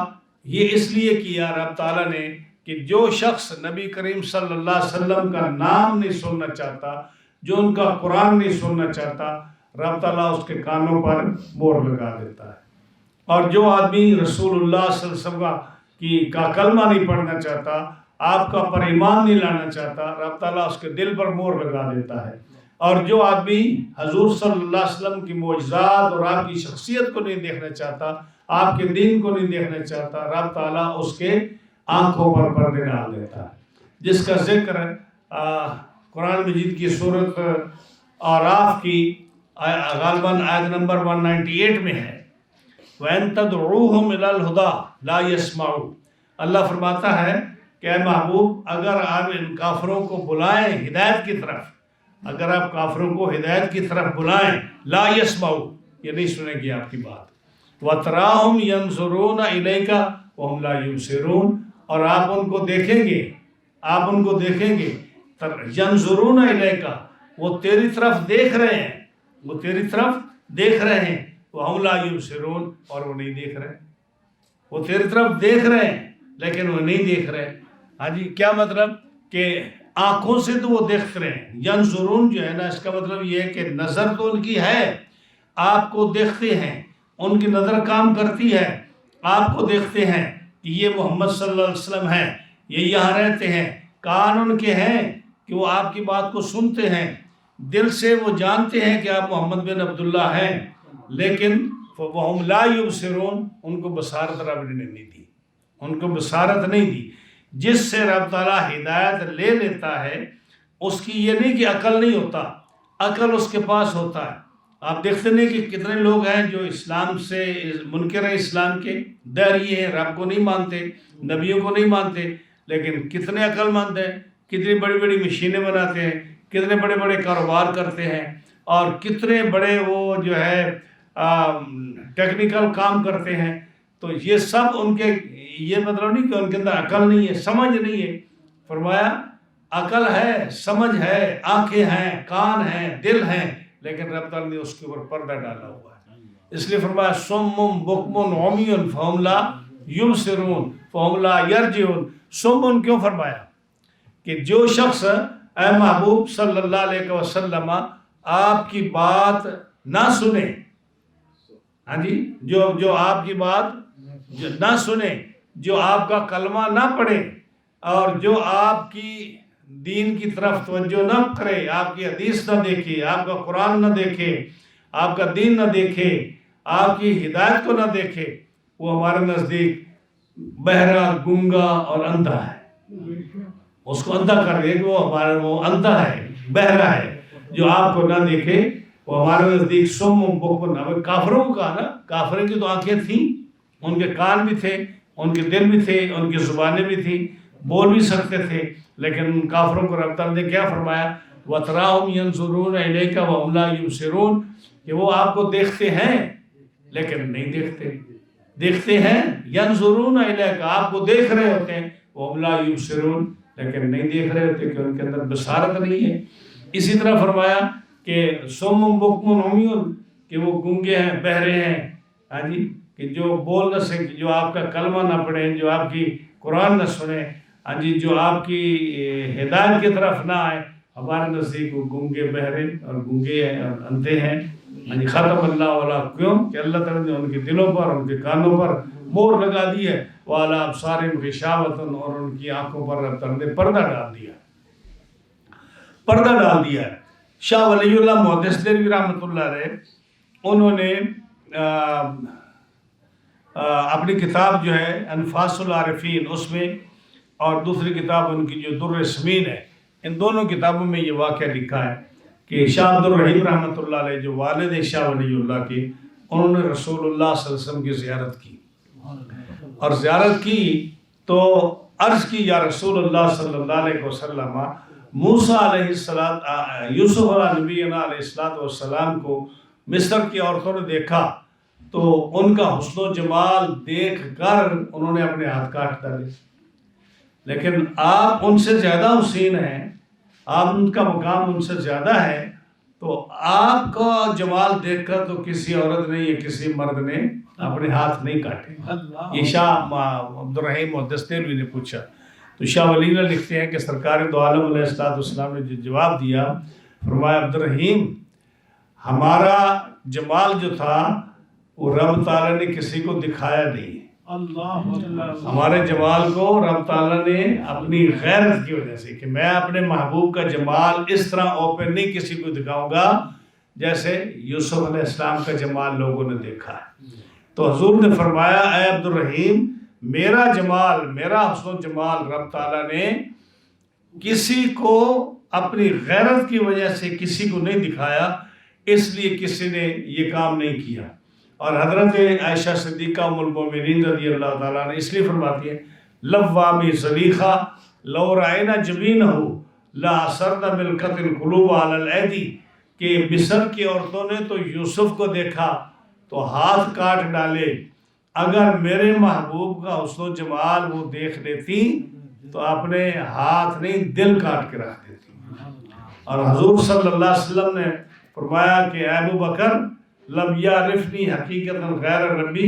یہ اس لیے کیا رب تعالیٰ نے کہ جو شخص نبی کریم صلی اللہ علیہ وسلم کا نام نہیں سننا چاہتا، جو ان کا قرآن نہیں سننا چاہتا، رب تعالیٰ اس کے کانوں پر مور لگا دیتا ہے۔ اور جو آدمی رسول اللہ صلی اللہ علیہ وسلم کا کلمہ نہیں پڑھنا چاہتا، آپ کا پر ایمان نہیں لانا چاہتا، رب تعالیٰ اس کے دل پر مور لگا دیتا ہے۔ اور جو آدمی حضور صلی اللہ علیہ وسلم کی معجزات اور آپ کی شخصیت کو نہیں دیکھنا چاہتا، آپ کے دین کو نہیں دیکھنا چاہتا، رب تعالیٰ اس کے آنکھوں پر پردے ڈال دیتا ہے، جس کا ذکر قرآن مجید کی سورۃ اعراف کی غالباً آیت نمبر 198 میں ہے، وَإِن تَدْعُوهُمْ إِلَى الْهُدَىٰ لَا يَسْمَعُوا۔ اللہ فرماتا ہے کہ اے محبوب اگر آپ ان کافروں کو بلائیں ہدایت کی طرف، اگر آپ کافروں کو ہدایت کی طرف بلائیں، لا يسمعوا، یہ نہیں سنیں گے آپ کی بات، وَتَرَاهُمْ يَنْظُرُونَ إِلَيْكَ وَهُمْ لَا يُبْصِرُونَ، اور آپ ان کو دیکھیں گے، آپ ان کو دیکھیں گے، يَنْظُرُونَ إِلَيْكَ، وہ تیری طرف دیکھ رہے ہیں، وہ تیری طرف دیکھ رہے ہیں، وَهُمْ لَا يُبْصِرُونَ، اور وہ نہیں دیکھ رہے، وہ تیری طرف دیکھ رہے ہیں لیکن وہ نہیں دیکھ رہے۔ ہاں جی، کیا مطلب کہ آنکھوں سے تو وہ دیکھ رہے ہیں. ینظرون جو ہے نا، اس کا مطلب یہ ہے کہ نظر تو ان کی ہے، آپ کو دیکھتے ہیں، ان کی نظر کام کرتی ہے، آپ کو دیکھتے ہیں کہ یہ محمد صلی اللہ علیہ وسلم ہیں، یہ یہاں رہتے ہیں. کان ان کے ہیں کہ وہ آپ کی بات کو سنتے ہیں، دل سے وہ جانتے ہیں کہ آپ محمد بن عبداللہ ہیں، لیکن وَهُمْ لَا يُبْصِرُونَ، ان کو بصارت رب نے نہیں دی، ان کو بصارت نہیں دی. جس سے رب تعالیٰ ہدایت لے لیتا ہے اس کی یہ نہیں کہ عقل نہیں ہوتا، عقل اس کے پاس ہوتا ہے. آپ دیکھتے نہیں کہ کتنے لوگ ہیں جو اسلام سے منکر ہیں، اسلام کے داعی ہیں، رب کو نہیں مانتے، نبیوں کو نہیں مانتے، لیکن کتنے عقل مند ہیں، کتنی بڑی بڑی مشینیں بناتے ہیں، کتنے بڑے بڑے کاروبار کرتے ہیں، اور کتنے بڑے وہ جو ہے ٹیکنیکل کام کرتے ہیں. تو یہ سب ان کے، یہ مطلب نہیں کہ ان کے اندر عقل نہیں ہے، سمجھ نہیں ہے. فرمایا عقل ہے، سمجھ ہے، آنکھیں ہیں، کان ہیں، دل ہیں، لیکن رب تعالیٰ نے اس کے اوپر پردہ ڈالا ہوا ہے. اس لیے فرمایا سم بکم عمی فہم لا یبصرون فہم لا یرجعون. سم کیوں فرمایا؟ کہ جو شخص اے محبوب صلی اللہ علیہ وسلم آپ کی بات نہ سنے، ہاں جی، جو آپ کی بات نہ سنے، جو آپ کا کلمہ نہ پڑھے، اور جو آپ کی دین کی طرف توجہ نہ کرے، آپ کی حدیث نہ دیکھے، آپ کا قرآن نہ دیکھے، آپ کا دین نہ دیکھے، آپ کی ہدایت کو نہ دیکھے، وہ ہمارے نزدیک بہرا، گونگا اور اندھا ہے. اس کو اندھا کر دے کہ وہ اندھا ہے، بہرا ہے. جو آپ کو نہ دیکھے وہ ہمارے نزدیک سم بکم. کافروں کو کہا نا، کافروں کی تو آنکھیں تھیں، ان کے کان بھی تھے، ان کے دل بھی تھے، ان کی زبانیں بھی تھیں، بول بھی سکتے تھے، لیکن ان کافروں کو رب تعالیٰ نے کیا فرمایا؟ وَتَرَاهُمْ يَنْظُرُونَ إِلَيْكَ وَهُمْ لَا يُبْصِرُونَ، کہ وہ آپ کو دیکھتے ہیں لیکن نہیں دیکھتے. دیکھتے ہیں، يَنْظُرُونَ إِلَيْكَ، آپ کو دیکھ رہے ہوتے ہیں، وَهُمْ لَا يُبْصِرُونَ، لیکن نہیں دیکھ رہے ہوتے کہ ان کے اندر بصارت نہیں ہے. اسی طرح فرمایا کہ سم بکم عمی، کہ وہ گونگے ہیں، بہرے ہیں، ہاں جی، کہ جو بول نہ سکے، جو آپ کا کلمہ نہ پڑھیں، جو آپ کی قرآن نہ سنیں، ہاں جی، جو آپ کی ہدایت کی طرف نہ آئے. ہمارے نزدیک وہ گونگے، بہرے اور گونگے ہیں اور اندھے ہیں. ہاں جی، ختم اللہ علیہ، کیوں کہ اللہ تعالیٰ نے ان کے دلوں پر، ان کے کانوں پر مہر لگا دی ہے. وَعَلَىٰ أَبْصَارِهِمْ غِشَاوَةٌ، اور ان کی آنکھوں پر رب تعالیٰ نے پردہ ڈال دیا، پردہ ڈال دیا ہے. شاہ ولی اللہ محدث دہلوی رحمۃ اللہ علیہ، انہوں نے اپنی کتاب جو ہے انفاس العارفین، اس میں، اور دوسری کتاب ان کی جو در سمین ہے، ان دونوں کتابوں میں یہ واقعہ لکھا ہے کہ شاہ عبد الرحیم رحمۃ اللہ علیہ، جو والد شاہ ولی اللہ کے، انہوں نے رسول اللہ صلی اللہ علیہ وسلم کی زیارت کی، اور زیارت کی تو عرض کی، یا رسول اللہ صلی اللہ علیہ وسلم، موسیٰ علیہ السلام، یوسف علیہ نبینا علیہ السلام کو مصر کی عورتوں نے دیکھا تو ان کا حسن و جمال دیکھ کر انہوں نے اپنے ہاتھ کاٹ ڈالے. لیکن آپ ان سے زیادہ حسین ہیں، آپ ان کا مقام ان سے زیادہ ہے، تو آپ کا جمال دیکھ کر تو کسی عورت نے یا کسی مرد نے اپنے ہاتھ نہیں کاٹے. یہ شاہ عبد الرحیم محدث دہلوی نے پوچھا. تو شاہ ولی اللہ لکھتے ہیں کہ سرکار دو عالم علیہ السلام نے جو جواب دیا، فرمایا عبد الرحیم، ہمارا جمال جو تھا وہ رب تعالیٰ نے کسی کو دکھایا نہیں. ہمارے جمال کو رب تعالیٰ نے اپنی غیرت کی وجہ سے، کہ میں اپنے محبوب کا جمال اس طرح اوپن نہیں کسی کو دکھاؤں گا جیسے یوسف علیہ السلام کا جمال لوگوں نے دیکھا ہے. تو حضور نے فرمایا اے عبد الرحیم، میرا جمال، میرا حسن و جمال رب تعالیٰ نے کسی کو اپنی غیرت کی وجہ سے کسی کو نہیں دکھایا، اس لیے کسی نے یہ کام نہیں کیا. اور حضرت عائشہ صدیقہ ام المومنین رضی اللہ تعالیٰ نے اس لیے فرماتی ہے، لوامی زلیخہ لو رائنا جبینہ لا اثرنا بالقتل القلوب علی الایدی، کہ مصر کی عورتوں نے تو یوسف کو دیکھا تو ہاتھ کاٹ ڈالے، اگر میرے محبوب کا حسن و جمال وہ دیکھ لیتی تو اپنے ہاتھ نہیں دل کاٹ کے رکھ دیتی. اور حضور صلی اللہ علیہ وسلم نے فرمایا کہ اے ابو بکر، لم یعرفنی حقیقت غیر ربی،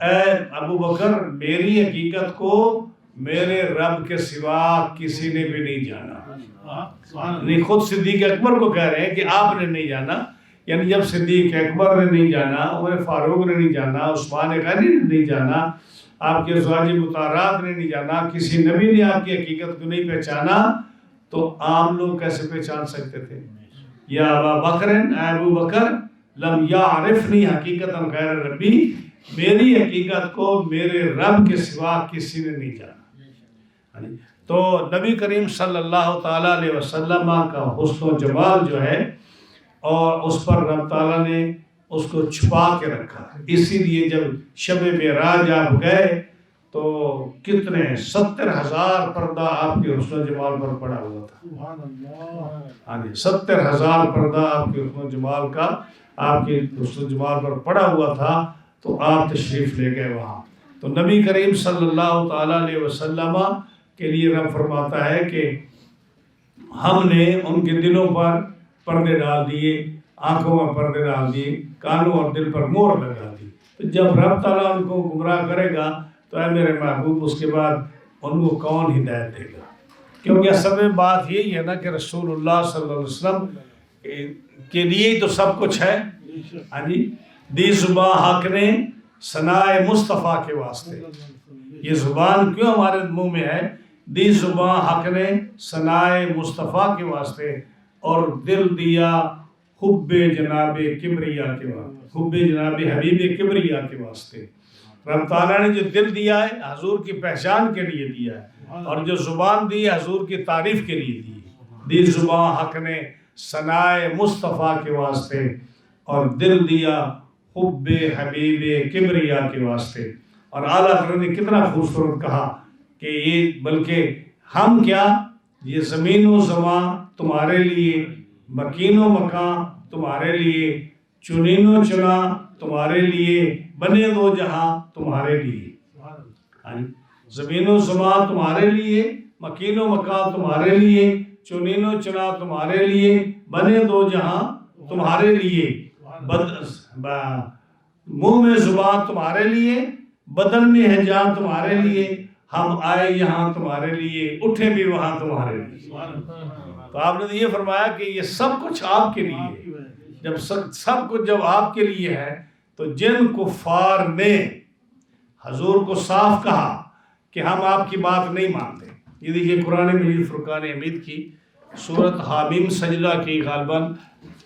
اے ابو بکر، میری حقیقت کو میرے رب کے سوا کسی نے بھی نہیں جانا. نہیں، خود صدیق اکبر کو کہہ رہے ہیں کہ آپ نے نہیں جانا. یعنی جب صدیق اکبر نے نہیں جانا، عمر فاروق نے نہیں جانا، عثمان غنی نے نہیں جانا، آپ کے ازواج مطہرات نے نہیں جانا، کسی نبی نے آپ کی حقیقت کو نہیں پہچانا، تو عام لوگ کیسے پہچان سکتے تھے؟ یا ابا بکر، ابو بکر لم یعرفنی حقیقتا غیر ربی، میری حقیقت کو میرے رب کے سوا کسی نے نہیں جانا. تو نبی کریم صلی اللہ تعالیٰ علیہ وسلم کا حسن و جمال جو ہے، اور اس پر رب تعالیٰ نے اس کو چھپا کے رکھا. اسی لیے جب شب معراج آپ گئے تو کتنے 70,000 پردہ آپ کے حسن و جمال پر پڑا ہوا تھا. 70,000 پردہ آپ کے حسن و جمال کا، آپ کے حسن و جمال پر پڑا ہوا تھا. تو آپ تشریف لے گئے وہاں. تو نبی کریم صلی اللہ تعالیٰ علیہ وسلم کے لیے رب فرماتا ہے کہ ہم نے ان کے دلوں پر پردے ڈال دیے، آنکھوں میں پردے ڈال دیے، کانوں اور دل پر مہر لگا دی. تو جب رب تعالیٰ ان کو گمراہ کرے گا تو اے میرے محبوب اس کے بعد ان کو کون ہدایت دے گا؟ کیونکہ اصل میں بات یہی ہے نا کہ رسول اللہ صلی اللہ علیہ وسلم کے لیے ہی تو سب کچھ ہے. ہاں جی، دی زباں حق نے ثنائے مصطفیٰ کے واسطے. یہ زبان کیوں ہمارے منہ میں ہے؟ دی زباں حق نے ثنائے مصطفیٰ کے واسطے، اور دل دیا حب جناب کبریا کے واسطے، حب جناب حبیب کبریا کے واسطے. رب تعالیٰ نے جو دل دیا ہے حضور کی پہچان کے لیے دیا ہے، اور جو زبان دی ہے حضور کی تعریف کے لیے دی ہے. دی زباں حق نے ثنائے مصطفیٰ کے واسطے، اور دل دیا حب حبیب کبریا کے واسطے. اور اعلیٰ حضرت نے کتنا خوبصورت کہا کہ یہ بلکہ ہم کیا، یہ زمین و زمان تمہارے لیے، مکین و مکان تمہارے لیے، چنین و چنا تمہارے لیے، بنے دو جہاں تمہارے لیے. زمین و زمان تمہارے لیے، مکین و مکان تمہارے لیے، چنین و چنا تمہارے لیے، بنے دو جہاں تمہارے لیے، منہ میں زبان تمہارے لیے، بدن میں ہے جان تمہارے لیے، ہم آئے یہاں تمہارے لیے، اٹھے بھی وہاں تمہارے لیے. تو آپ نے یہ فرمایا کہ یہ سب کچھ آپ کے لیے. جب سب کچھ جب آپ کے لیے ہے تو جن کفار نے حضور کو صاف کہا کہ ہم آپ کی بات نہیں مانتے. یہ دیکھیے قرآن مجید فرقان حمید کی سورت حامیم سجدہ کی غالباً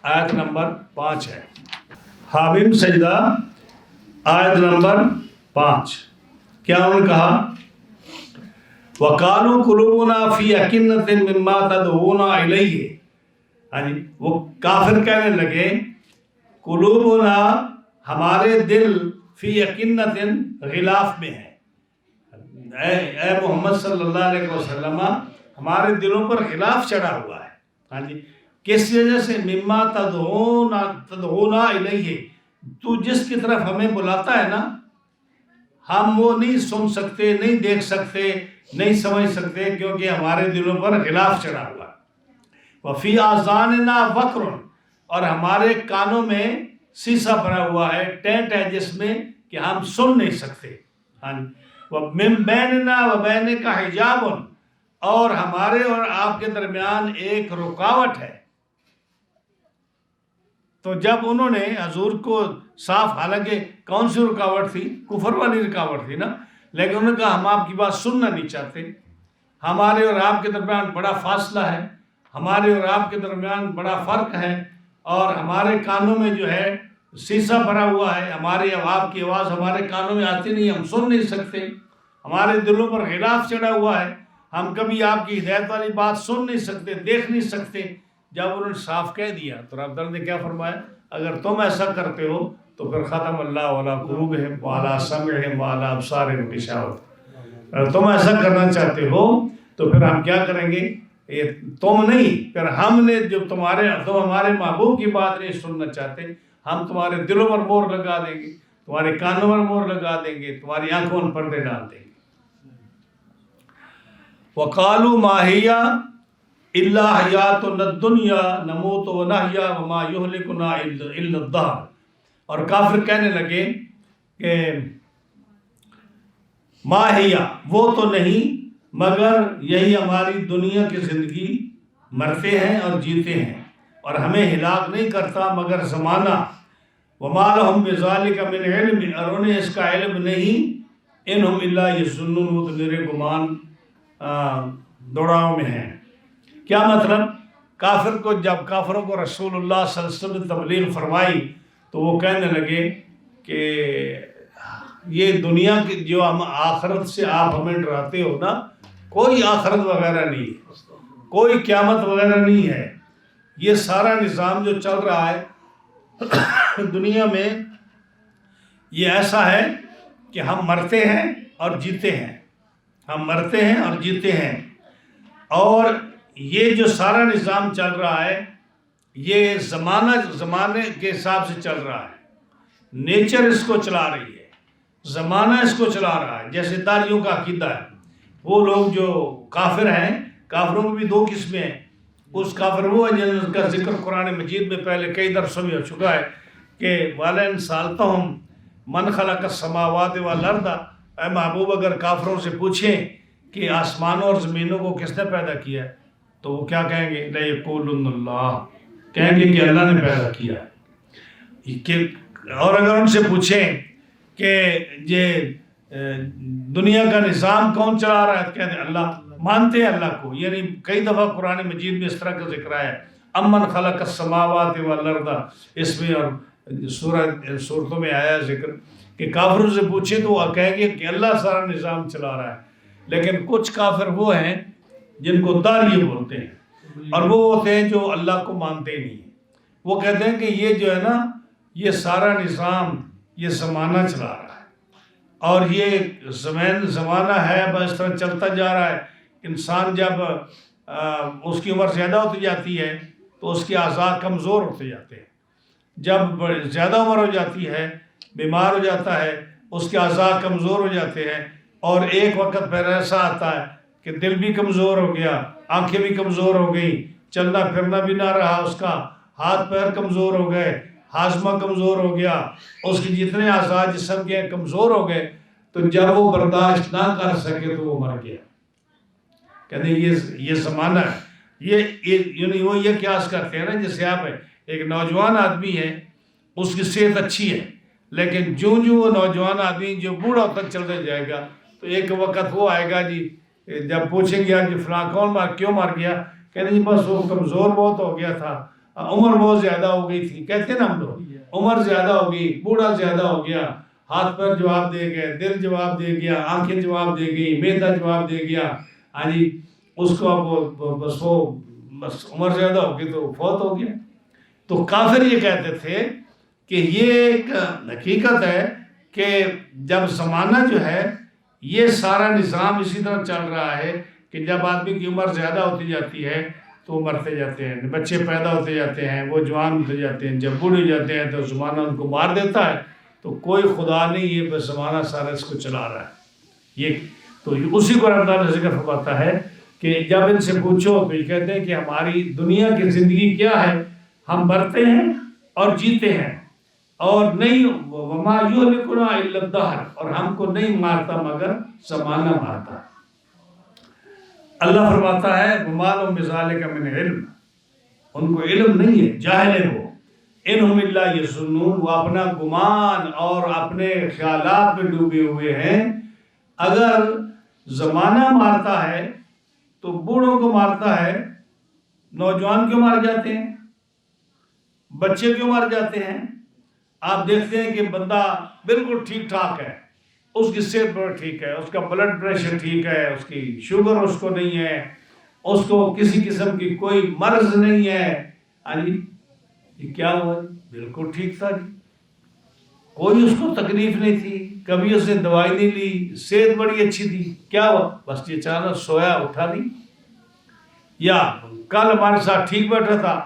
آیت نمبر 5 ہے. حامیم سجدہ آیت نمبر 5. کیا انہوں نے کہا؟ وَقَالُوا قُلُوبُنَا فِي أَكِنَّةٍ مِّمَّا تَدْعُونَا إِلَيْهِ. وہ کافر کہنے لگے قلوبنا، ہمارے دل فی أَكِنَّةٍ غلاف میں ہے. اے محمد صلی اللہ علیہ وسلم، ہمارے دلوں پر غلاف چڑھا ہوا ہے. ہاں جی، کس وجہ سے؟ مما تدعونا الیہ، تو جس کی طرف ہمیں بلاتا ہے نا، ہم وہ نہیں سن سکتے، نہیں دیکھ سکتے، نہیں سمجھ سکتے، کیونکہ ہمارے دلوں پر غلاف چڑھا ہوا ہے. وفی آذاننا وقر، اور ہمارے کانوں میں سیسا بھرا ہوا ہے، ٹینٹ ہے جس میں کہ ہم سن نہیں سکتے. ومن بیننا وبینک حجاب، اور ہمارے اور آپ کے درمیان ایک رکاوٹ ہے. تو جب انہوں نے حضور کو صاف، حالانکہ کون سی رکاوٹ تھی؟ کفر والی رکاوٹ تھی نا، لیکن انہوں نے کہا ہم آپ کی بات سننا نہیں چاہتے، ہمارے اور آپ کے درمیان بڑا فاصلہ ہے، ہمارے اور آپ کے درمیان بڑا فرق ہے، اور ہمارے کانوں میں جو ہے سیسا بھرا ہوا ہے، ہماری آپ کی آواز ہمارے کانوں میں آتی نہیں، ہم سن نہیں سکتے، ہمارے دلوں پر غلاف چڑھا ہوا ہے، ہم کبھی آپ کی ہدایت والی بات سن نہیں سکتے، دیکھ نہیں سکتے. جب انہوں نے صاف کہہ دیا تو رب تعالیٰ نے کیا فرمایا؟ اگر تم ایسا کرتے ہو تو پھر ختم اللہ علی قلوبہم وعلی سمعہم وعلی ابصارہم غشاوۃ. اگر تم ایسا کرنا چاہتے ہو تو پھر ہم کیا کریں گے؟ تم نہیں، پھر ہم نے جو تم ہمارے محبوب کی بات نہیں سننا چاہتے، ہم تمہارے دلوں پر مہر لگا دیں گے، تمہارے کانوں پر مہر لگا دیں گے، تمہاری آنکھوں پر پردے ڈال دیں گے. وَقَالُوا مَا هِيَ إِلَّا حَيَاتُنَا الدُّنْيَا نَمُوتُ وَنَحْيَا وَمَا يُهْلِكُنَا إِلَّا الدَّهْرُ. اور کافر کہنے لگے کہ ماہیا وہ تو نہیں مگر یہی ہماری دنیا کی زندگی، مرتے ہیں اور جیتے ہیں، اور ہمیں ہلاک نہیں کرتا مگر زمانہ، وما لهم بذلک من علم، اور انہیں اس کا علم نہیں، انہم الا یظنون، وہ تو میرے گمان دوڑاؤں میں ہیں۔ کیا مطلب؟ کافر کو جب کافروں کو رسول اللہ صلی اللہ علیہ وسلم نے تبلیغ فرمائی تو وہ کہنے لگے کہ یہ دنیا کی جو ہم آخرت سے آپ ہمیں ڈراتے ہو نا، کوئی آخرت وغیرہ نہیں ہے، کوئی قیامت وغیرہ نہیں ہے، یہ سارا نظام جو چل رہا ہے دنیا میں یہ ایسا ہے کہ ہم مرتے ہیں اور جیتے ہیں، ہم مرتے ہیں اور جیتے ہیں، اور یہ جو سارا نظام چل رہا ہے یہ زمانے کے حساب سے چل رہا ہے، نیچر اس کو چلا رہی ہے، زمانہ اس کو چلا رہا ہے۔ جیسے داریوں کا عقیدہ ہے، وہ لوگ جو کافر ہیں، کافروں میں بھی دو قسمیں ہیں، اس کافر وہ ہے جن کا ذکر قرآن مجید میں پہلے کئی درسوں میں ہو چکا ہے کہ وَلَئِن سَأَلْتَهُمْ مَنْ خَلَقَ السَّمَاوَاتِ وَالْأَرْضَ، اے محبوب اگر کافروں سے پوچھیں کہ آسمانوں اور زمینوں کو کس نے پیدا کیا ہے تو وہ کیا کہیں گے؟ لَيَقُولُنَّ اللَّهُ، کہیں گے کہ اللہ نے پیدا کیا ہے۔ اور اگر ان سے پوچھیں کہ یہ دنیا کا نظام کون چلا رہا ہے تو کہتے ہیں اللہ، مانتے ہیں اللہ کو۔ یعنی کئی دفعہ قرآن مجید میں اس طرح کا ذکر ہے، امن خلق السماوات والارض، اس میں اور صورتوں میں آیا ذکر کہ کافروں سے پوچھیں تو وہ کہیں گے کہ اللہ سارا نظام چلا رہا ہے۔ لیکن کچھ کافر وہ ہیں جن کو داریے بولتے ہیں، اور وہ ہوتے ہیں جو اللہ کو مانتے ہی نہیں، وہ کہتے ہیں کہ یہ جو ہے نا یہ سارا نظام، یہ زمانہ چلا رہا ہے، اور یہ زمانہ ہے بس اس طرح چلتا جا رہا ہے۔ انسان جب اس کی عمر زیادہ ہوتی جاتی ہے تو اس کے اعضاء کمزور ہوتے جاتے ہیں، جب زیادہ عمر ہو جاتی ہے، بیمار ہو جاتا ہے، اس کے اعضاء کمزور ہو جاتے ہیں، اور ایک وقت پھر ایسا آتا ہے کہ دل بھی کمزور ہو گیا، آنکھیں بھی کمزور ہو گئی، چلنا پھرنا بھی نہ رہا اس کا، ہاتھ پیر کمزور ہو گئے، ہاضمہ کمزور ہو گیا، اس کے جتنے اعضاء جسم کے کمزور ہو گئے، تو جب وہ برداشت نہ کر سکے تو وہ مر گیا۔ کہتے ہیں یہ زمانہ ہے، یعنی وہ یہ قیاس کرتے ہیں نا، جیسے آپ ایک نوجوان آدمی ہے، اس کی صحت اچھی ہے، لیکن جو وہ نوجوان آدمی جو بوڑھا تک چلتا جائے گا تو ایک وقت وہ آئے گا جی، جب پوچھیں گے کہ فلاں کیوں مار گیا، کہتے ہیں جی بس وہ کمزور بہت ہو گیا تھا، عمر بہت زیادہ ہو گئی تھی، کہتے ہیں نا ہم لوگ، عمر زیادہ ہو گئی، بوڑھا زیادہ ہو گیا، ہاتھ پیر جواب دے گئے، دل جواب دے گیا، آنکھیں جواب دے گئی، معدہ جواب دے گیا، ہاں جی اس کو اب بس عمر زیادہ ہو گئی تو فوت ہو گیا۔ تو کافر یہ کہتے تھے کہ یہ ایک حقیقت ہے کہ جب زمانہ جو ہے یہ سارا نظام اسی طرح چل رہا ہے کہ جب آدمی کی عمر زیادہ ہوتی جاتی ہے تو وہ مرتے جاتے ہیں، بچے پیدا ہوتے جاتے ہیں، وہ جوان ہوتے جاتے ہیں، جب بوڑھے ہو جاتے ہیں تو زمانہ ان کو مار دیتا ہے، تو کوئی خدا نہیں، یہ بس زمانہ سارا اس کو چلا رہا ہے۔ یہ تو اسی کو رب تعالیٰ ذکر فرماتا ہے کہ جب ان سے پوچھو تو یہ کہتے ہیں کہ ہماری دنیا کی زندگی کیا ہے، ہم مرتے ہیں اور جیتے ہیں، اور نہیں وما یہلکنا الا الدہر، اور ہم کو نہیں مارتا مگر زمانہ مارتا۔ اللہ فرماتا ہے وما لهم بذلک من علم، ان کو علم نہیں ہے، جاہل ہے وہ، انہم الا یظنون، وہ اپنا گمان اور اپنے خیالات میں ڈوبے ہوئے ہیں۔ اگر زمانہ مارتا ہے تو بوڑھوں کو مارتا ہے، نوجوان کیوں مار جاتے ہیں، بچے کیوں مار جاتے ہیں؟ آپ دیکھتے ہیں کہ بندہ بالکل ٹھیک ٹھاک ہے، اس کی صحت بہت ٹھیک ہے، اس کا بلڈ پریشر ٹھیک ہے، اس کی شوگر اس کو نہیں ہے، اس کو کسی قسم کی کوئی مرض نہیں ہے، یہ کیا ہوا؟ بالکل ٹھیک تھا جی، کوئی اس کو تکلیف نہیں تھی، کبھی اس نے دوائی نہیں لی، صحت بڑی اچھی تھی، کیا ہوا؟ بس یہ اچانک سویا اٹھا نہیں، یا کل ہمارے ساتھ ٹھیک بیٹھا تھا،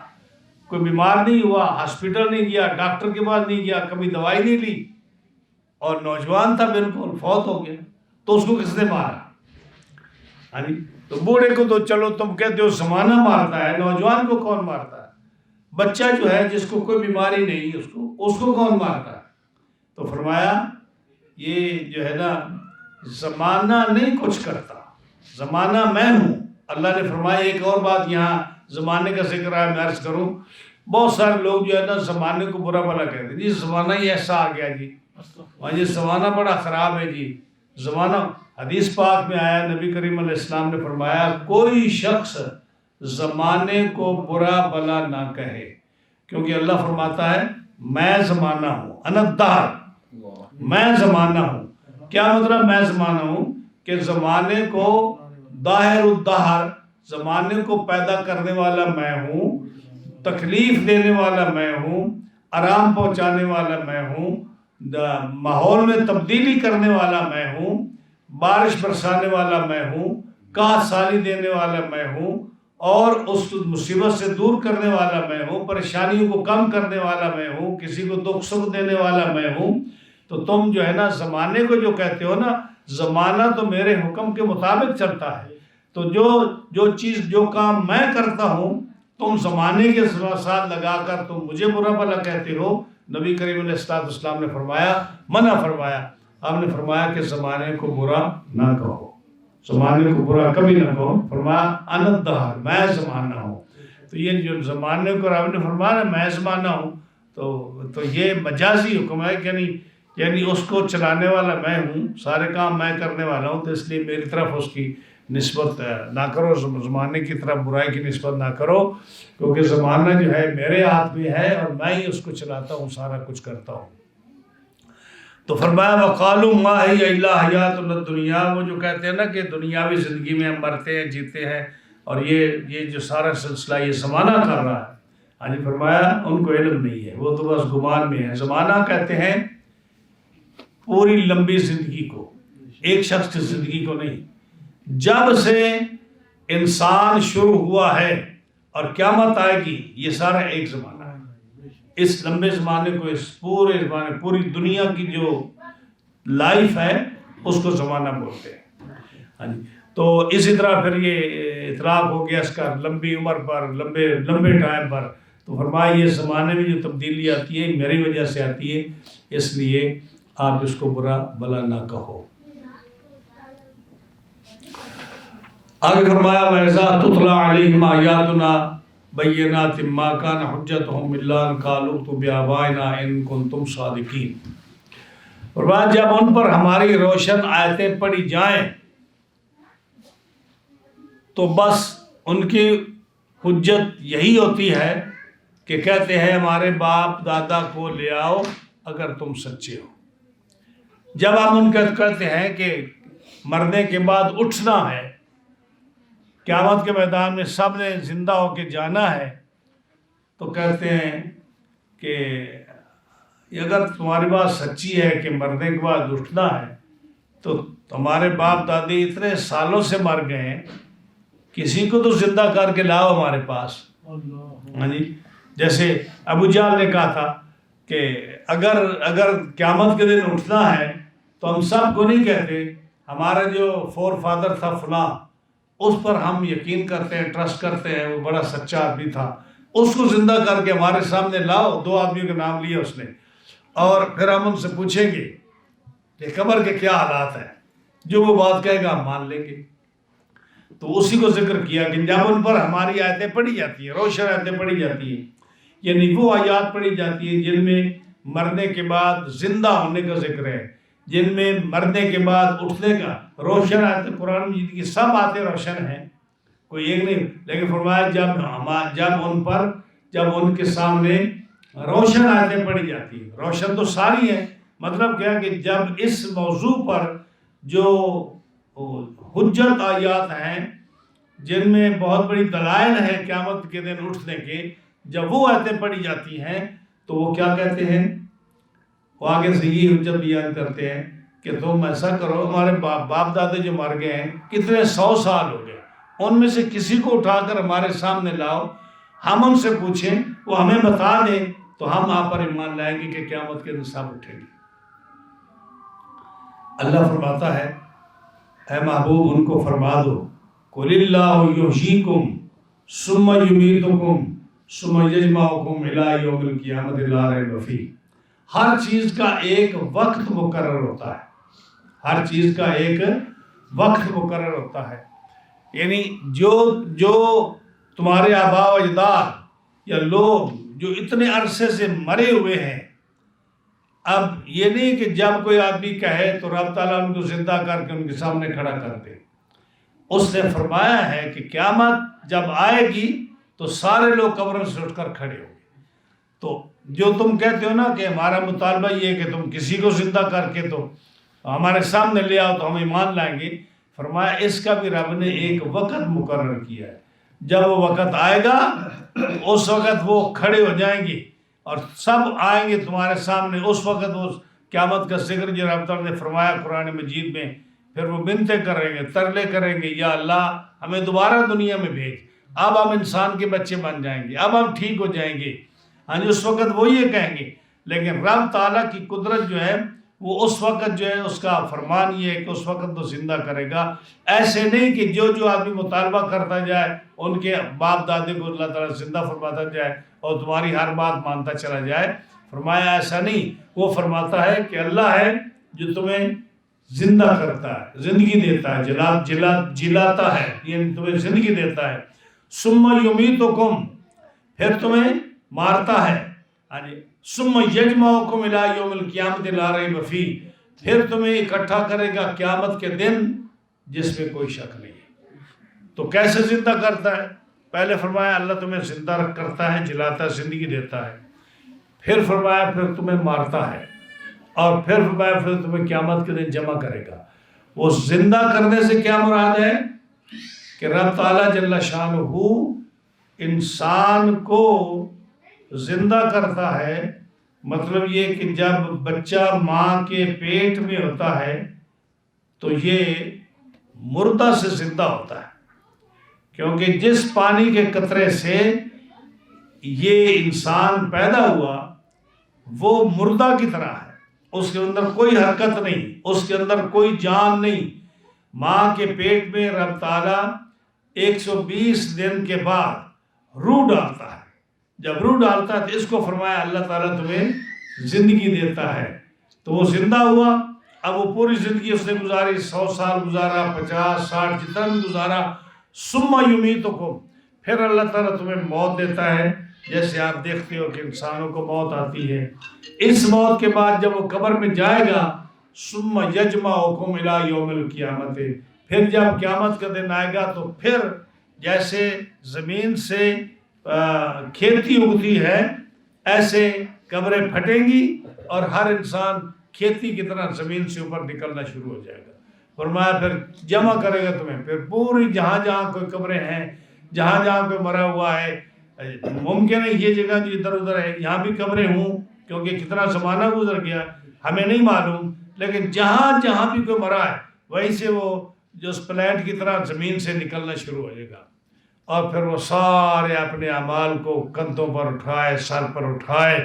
کوئی بیمار نہیں ہوا، ہاسپٹل نہیں گیا، ڈاکٹر کے پاس نہیں گیا، کبھی دوائی نہیں لی، اور نوجوان تھا بالکل، فوت ہو گیا، تو اس کو کس نے مارا؟ تو بوڑھے کو تو چلو تم کہتے ہو زمانہ مارتا ہے، نوجوان کو کون مارتا ہے؟ بچہ جو ہے جس کو کوئی بیماری نہیں اس کو کون مارتا ہے؟ تو فرمایا یہ جو ہے نا زمانہ نہیں کچھ کرتا، زمانہ میں ہوں۔ اللہ نے فرمایا ایک اور بات یہاں زمانے کا ذکر ہے، میں عرض کروں، بہت سارے لوگ جو ہے نا زمانے کو برا بھلا کہتے ہیں، جی زمانہ ہی ایسا آ گیا جی، یہ زمانہ بڑا خراب ہے جی زمانہ۔ حدیث پاک میں آیا، نبی کریم علیہ السلام نے فرمایا کوئی شخص زمانے کو برا بھلا نہ کہے، کیونکہ اللہ فرماتا ہے میں زمانہ ہوں، انا الدہر، میں زمانہ ہوں۔ کیا مطلب میں زمانہ ہوں؟ کہ زمانے کو داہر الدہر، زمانے کو پیدا کرنے والا میں ہوں، تکلیف دینے والا میں ہوں، آرام پہنچانے والا میں ہوں، ماحول میں تبدیلی کرنے والا میں ہوں، بارش برسانے والا میں ہوں، قحط سالی دینے والا میں ہوں، اور اس مصیبت سے دور کرنے والا میں ہوں، پریشانیوں کو کم کرنے والا میں ہوں، کسی کو دکھ سکھ دینے والا میں ہوں۔ تو تم جو ہے نا زمانے کو جو کہتے ہو نا، زمانہ تو میرے حکم کے مطابق چلتا ہے، تو جو چیز جو کام میں کرتا ہوں تم زمانے کے ساتھ لگا کر تم مجھے برا بھلا کہتے ہو۔ نبی کریم علیہ السلام نے فرمایا، منع فرمایا، آپ نے فرمایا کہ زمانے کو برا نہ کہو، زمانے کو برا کبھی نہ کہو، فرمایا انا الدہر، میں زمانہ ہوں۔ تو یہ جو زمانے کو آپ نے فرمایا میں زمانہ ہوں، تو یہ مجازی حکم ہے، یعنی اس کو چلانے والا میں ہوں، سارے کام میں کرنے والا ہوں، تو اس لیے میری طرف اس کی نسبت نہ کرو، زمانے کی طرف برائی کی نسبت نہ کرو، کیونکہ زمانہ جو ہے میرے ہاتھ میں ہے اور میں ہی اس کو چلاتا ہوں، سارا کچھ کرتا ہوں۔ تو فرمایا وَقَالُوا مَا هِيَ إِلَّا حَيَاتُنَا الدُّنْيَا، وہ جو کہتے ہیں نا کہ دنیاوی زندگی میں ہم مرتے ہیں جیتے ہیں، اور یہ جو سارا سلسلہ یہ زمانہ کر رہا ہے۔ ہاں جی، فرمایا ان کو علم نہیں ہے، وہ تو بس گمان میں ہے۔ زمانہ کہتے ہیں پوری لمبی زندگی کو، ایک شخص کی زندگی کو نہیں۔ جب سے انسان شروع ہوا ہے اور قیامت آئے گی، یہ سارا ایک زمانہ ہے۔ اس لمبے زمانے کو، اس پورے زمانے، پوری دنیا کی جو لائف ہے اس کو زمانہ بولتے ہیں۔ ہاں جی، تو اسی طرح پھر یہ اطلاق ہو گیا اس کا لمبی عمر پر، لمبے ٹائم پر۔ تو فرمایا یہ زمانے میں جو تبدیلی آتی ہے میری وجہ سے آتی ہے، اس لیے آپ اس کو برا بھلا نہ کہو۔ آگے فرمایا وَإِذَا تُتْلَىٰ عَلَيْهِمْ آيَاتُنَا بَيِّنَاتٍ مَا كَانَ حُجَّتُهُمْ إِلَّا أَن قَالُوا ائْتُوا بِآبَائِنَا إِن كُنتُمْ صَادِقِينَ۔ اور بعد جب ان پر ہماری روشن آیتیں پڑھی جائیں تو بس ان کی حجت یہی ہوتی ہے کہ کہتے ہیں ہمارے باپ دادا کو لے آؤ اگر تم سچے ہو۔ جب ہم ان کو کہتے ہیں کہ مرنے کے بعد اٹھنا ہے، قیامت کے میدان میں سب نے زندہ ہو کے جانا ہے، تو کہتے ہیں کہ اگر تمہاری بات سچی ہے کہ مرنے کے بعد اٹھنا ہے تو تمہارے باپ دادی اتنے سالوں سے مر گئے ہیں، کسی کو تو زندہ کر کے لاؤ ہمارے پاس۔ ہاں جی، جیسے ابو جہل نے کہا تھا کہ اگر قیامت کے دن اٹھنا ہے تو ہم سب کو نہیں کہتے، ہمارا جو فور فادر تھا فلاں، اس پر ہم یقین کرتے ہیں، ٹرسٹ کرتے ہیں، وہ بڑا سچا آدمی تھا، اس کو زندہ کر کے ہمارے سامنے لاؤ۔ 2 آدمیوں کے نام لیے اس نے، اور پھر ہم ان سے پوچھیں گے کہ قبر کے کیا حالات ہیں، جو وہ بات کہے گا ہم مان لیں گے۔ تو اسی کو ذکر کیا کہ جب ان پر ہماری آیتیں پڑھی جاتی ہیں، روشن آیتیں پڑھی جاتی ہیں، یعنی وہ آیات پڑھی جاتی ہیں جن میں مرنے کے بعد زندہ ہونے کا ذکر ہے، جن میں مرنے کے بعد اٹھنے کا، روشن آیتیں قرآن مجید کی سب آیتیں روشن ہیں، کوئی ایک نہیں، لیکن فرمایا جب ان کے سامنے روشن آیتیں پڑھی جاتی ہیں، روشن تو ساری ہیں، مطلب کیا کہ جب اس موضوع پر جو حجت آیات ہیں جن میں بہت بڑی دلائل ہیں قیامت کے دن اٹھنے کے، جب وہ آیتیں پڑھی جاتی ہیں تو وہ کیا کہتے ہیں، وہ آگے سے یہ حجت بیان کرتے ہیں کہ تم ایسا کرو، ہمارے باپ دادے جو مر گئے ہیں کتنے 100 سال ہو گئے، ان میں سے کسی کو اٹھا کر ہمارے سامنے لاؤ، ہم ان سے پوچھیں، وہ ہمیں بتا دیں تو ہم آپ پر ایمان لائیں گے کہ قیامت کے دن سب اٹھیں گے۔ اللہ فرماتا ہے اے محبوب ان کو فرما دو قُلِ اللَّهُ يُحْيِيكُمْ ثُمَّ يُمِيتُكُمْ ثُمَّ يَجْمَعُكُمْ إِلَىٰ يَوْمِ الْقِيَامَةِ لَا رَيْبَ فِيهِ۔ ہر چیز کا ایک وقت مقرر ہوتا ہے، ہر چیز کا ایک وقت مقرر ہوتا ہے. یعنی جو تمہارے آباء و اجداد یا لوگ جو اتنے عرصے سے مرے ہوئے ہیں، اب یہ نہیں کہ جب کوئی آدمی کہے تو رب تعالیٰ ان کو زندہ کر کے ان کے سامنے کھڑا کر دے. اس نے فرمایا ہے کہ قیامت جب آئے گی تو سارے لوگ قبروں سے اٹھ کر کھڑے ہوں گے. تو جو تم کہتے ہو نا کہ ہمارا مطالبہ یہ ہے کہ تم کسی کو زندہ کر کے تو ہمارے سامنے لے آؤ تو ہم ایمان لائیں گے، فرمایا اس کا بھی رب نے ایک وقت مقرر کیا ہے. جب وہ وقت آئے گا اس وقت وہ کھڑے ہو جائیں گے اور سب آئیں گے تمہارے سامنے. اس وقت وہ قیامت کا ذکر جو رب تعالیٰ نے فرمایا قرآن مجید میں، پھر وہ منتیں کریں گے، ترلے کریں گے، یا اللہ ہمیں دوبارہ دنیا میں بھیج، اب ہم انسان کے بچے بن جائیں گے، اب ہم ٹھیک ہو جائیں گے. ہاں جی، اس وقت وہ یہ کہیں گے. لیکن رب تعالیٰ کی قدرت جو ہے وہ اس وقت جو ہے اس کا فرمان یہ ہے کہ اس وقت وہ زندہ کرے گا. ایسے نہیں کہ جو آدمی مطالبہ کرتا جائے ان کے باپ دادے کو اللہ تعالیٰ زندہ فرماتا جائے اور تمہاری ہر بات مانتا چلا جائے. فرمایا ایسا نہیں، وہ فرماتا ہے کہ اللہ ہے جو تمہیں زندہ کرتا ہے، زندگی دیتا ہے، جلاتا ہے، یعنی تمہیں زندگی دیتا ہے. ثم یمیتکم، پھر تمہیں مارتا ہے. ثم یجمعکم الی یوم القیامۃ لا ریب فیہ، پھر تمہیں اکٹھا کرے گا قیامت کے دن جس میں کوئی شک نہیں ہے. تو کیسے زندہ کرتا ہے؟ پہلے فرمایا اللہ تمہیں زندہ کرتا ہے، جلاتا ہے، زندگی دیتا ہے. پھر فرمایا پھر تمہیں مارتا ہے، اور پھر فرمایا پھر تمہیں قیامت کے دن جمع کرے گا. وہ زندہ کرنے سے کیا مراد ہے کہ رب تعالیٰ جل شانہ انسان کو زندہ کرتا ہے. مطلب یہ کہ جب بچہ ماں کے پیٹ میں ہوتا ہے تو یہ مردہ سے زندہ ہوتا ہے، کیونکہ جس پانی کے قطرے سے یہ انسان پیدا ہوا وہ مردہ کی طرح ہے. اس کے اندر کوئی حرکت نہیں، اس کے اندر کوئی جان نہیں. ماں کے پیٹ میں رب تعالیٰ 120 دن کے بعد روح ڈالتا ہے. جب روح ڈالتا ہے تو اس کو فرمایا اللہ تعالیٰ تمہیں زندگی دیتا ہے. تو وہ زندہ ہوا. اب وہ پوری زندگی اس نے گزاری، 100 سال گزارا، 50 60 جتنا بھی گزارا. ثم یمیتکم، پھر اللہ تعالیٰ تمہیں موت دیتا ہے. جیسے آپ دیکھتے ہو کہ انسانوں کو موت آتی ہے. اس موت کے بعد جب وہ قبر میں جائے گا، ثم یجمعکم الی یوم القیامۃ، پھر جب قیامت کا دن آئے گا تو پھر جیسے زمین سے کھیتی اگتی ہے ایسے قبریں پھٹیں گی اور ہر انسان کھیتی کی طرح زمین سے اوپر نکلنا شروع ہو جائے گا. فرمایا پھر جمع کرے گا تمہیں، پھر پوری جہاں جہاں کوئی قبریں ہیں، جہاں جہاں کوئی مرا ہوا ہے. ممکن ہے یہ جگہ جو ادھر ادھر ہے یہاں بھی قبریں ہوں، کیونکہ کتنا زمانہ گزر گیا ہمیں نہیں معلوم، لیکن جہاں جہاں بھی کوئی مرا ہے وہیں سے وہ جو اس پلانٹ کی طرح زمین سے نکلنا شروع ہو جائے گا. اور پھر وہ سارے اپنے اعمال کو کندھوں پر اٹھائے، سر پر اٹھائے،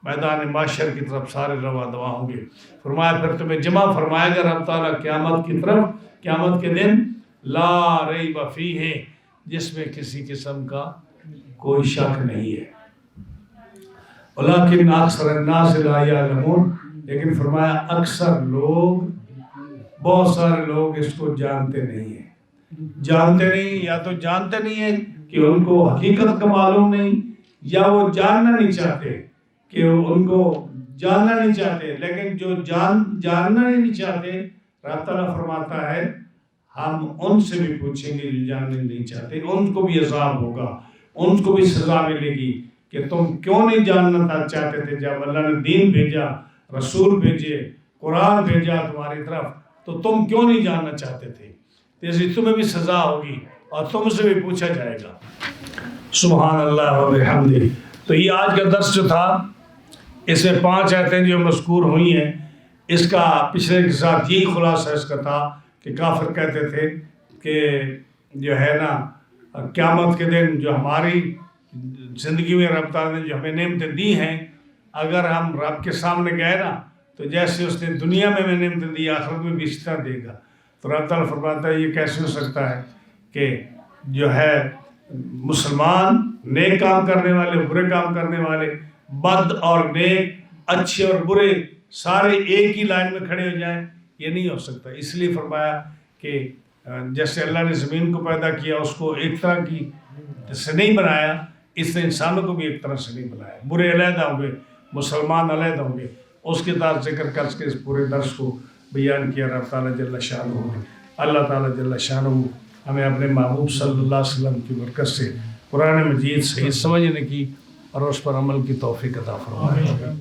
میدان معاشر کی طرف سارے رواں دواں ہوں گے. فرمایا پھر تمہیں جمع فرمائے گا رب تعالیٰ قیامت کی طرف، قیامت کے دن لا ریب فیہ، جس میں کسی قسم کا کوئی شک نہیں ہے. ولیکن اکثر الناس لا یعلمون، لیکن فرمایا اکثر لوگ، بہت سارے لوگ اس کو جانتے نہیں ہیں. جانتے نہیں، یا تو جانتے نہیں ہیں کہ ان کو حقیقت کا معلوم نہیں، یا وہ جاننا نہیں چاہتے کہ ان کو جاننا نہیں چاہتے. لیکن جو جاننا نہیں چاہتے، رب تعالیٰ فرماتا ہے ہم ان سے بھی پوچھیں گے جو جاننا نہیں چاہتے، ان کو بھی عذاب ہوگا، ان کو بھی سزا ملے گی کہ تم کیوں نہیں جاننا چاہتے تھے. جب اللہ نے دین بھیجا، رسول بھیجے، قرآن بھیجا تمہاری طرف، تو تم کیوں نہیں جاننا چاہتے تھے. جیسے تمہیں بھی سزا ہوگی اور تم سے بھی پوچھا جائے گا. سبحان اللہ و بحمدہ. تو یہ آج کا درس جو تھا، اس میں 5 آیتیں جو مذکور ہوئی ہیں، اس کا پچھلے کے ساتھ یہی خلاصہ اس کا تھا کہ کافر کہتے تھے کہ جو ہے نا قیامت کے دن جو ہماری زندگی میں رب تعالیٰ نے جو ہمیں نعمتیں دی ہیں، اگر ہم رب کے سامنے گئے نا تو جیسے اس نے دنیا میں ہمیں نعمتیں دی آخرت میں بھی اس طرح دے گا. تو رب تعالیٰ فرماتا ہے یہ کیسے ہو سکتا ہے کہ جو ہے مسلمان، نیک کام کرنے والے، برے کام کرنے والے، بد اور نیک، اچھے اور برے، سارے ایک ہی لائن میں کھڑے ہو جائیں. یہ نہیں ہو سکتا. اس لیے فرمایا کہ جیسے اللہ نے زمین کو پیدا کیا اس کو ایک طرح کی سے نہیں بنایا، اس نے انسانوں کو بھی ایک طرح سے نہیں بنایا. برے علیحدہ ہوں گے، مسلمان علیحدہ ہوں گے. اس کے ساتھ ذکر کر کے اس پورے درس کو بیان کیا رب تعالیٰ جل شانہ نے. اللہ تعالیٰ جل شانہ ہمیں اپنے محبوب صلی اللہ علیہ وسلم کی برکت سے قرآن مجید صحیح سمجھنے کی اور اس پر عمل کی توفیق عطا فرمائے.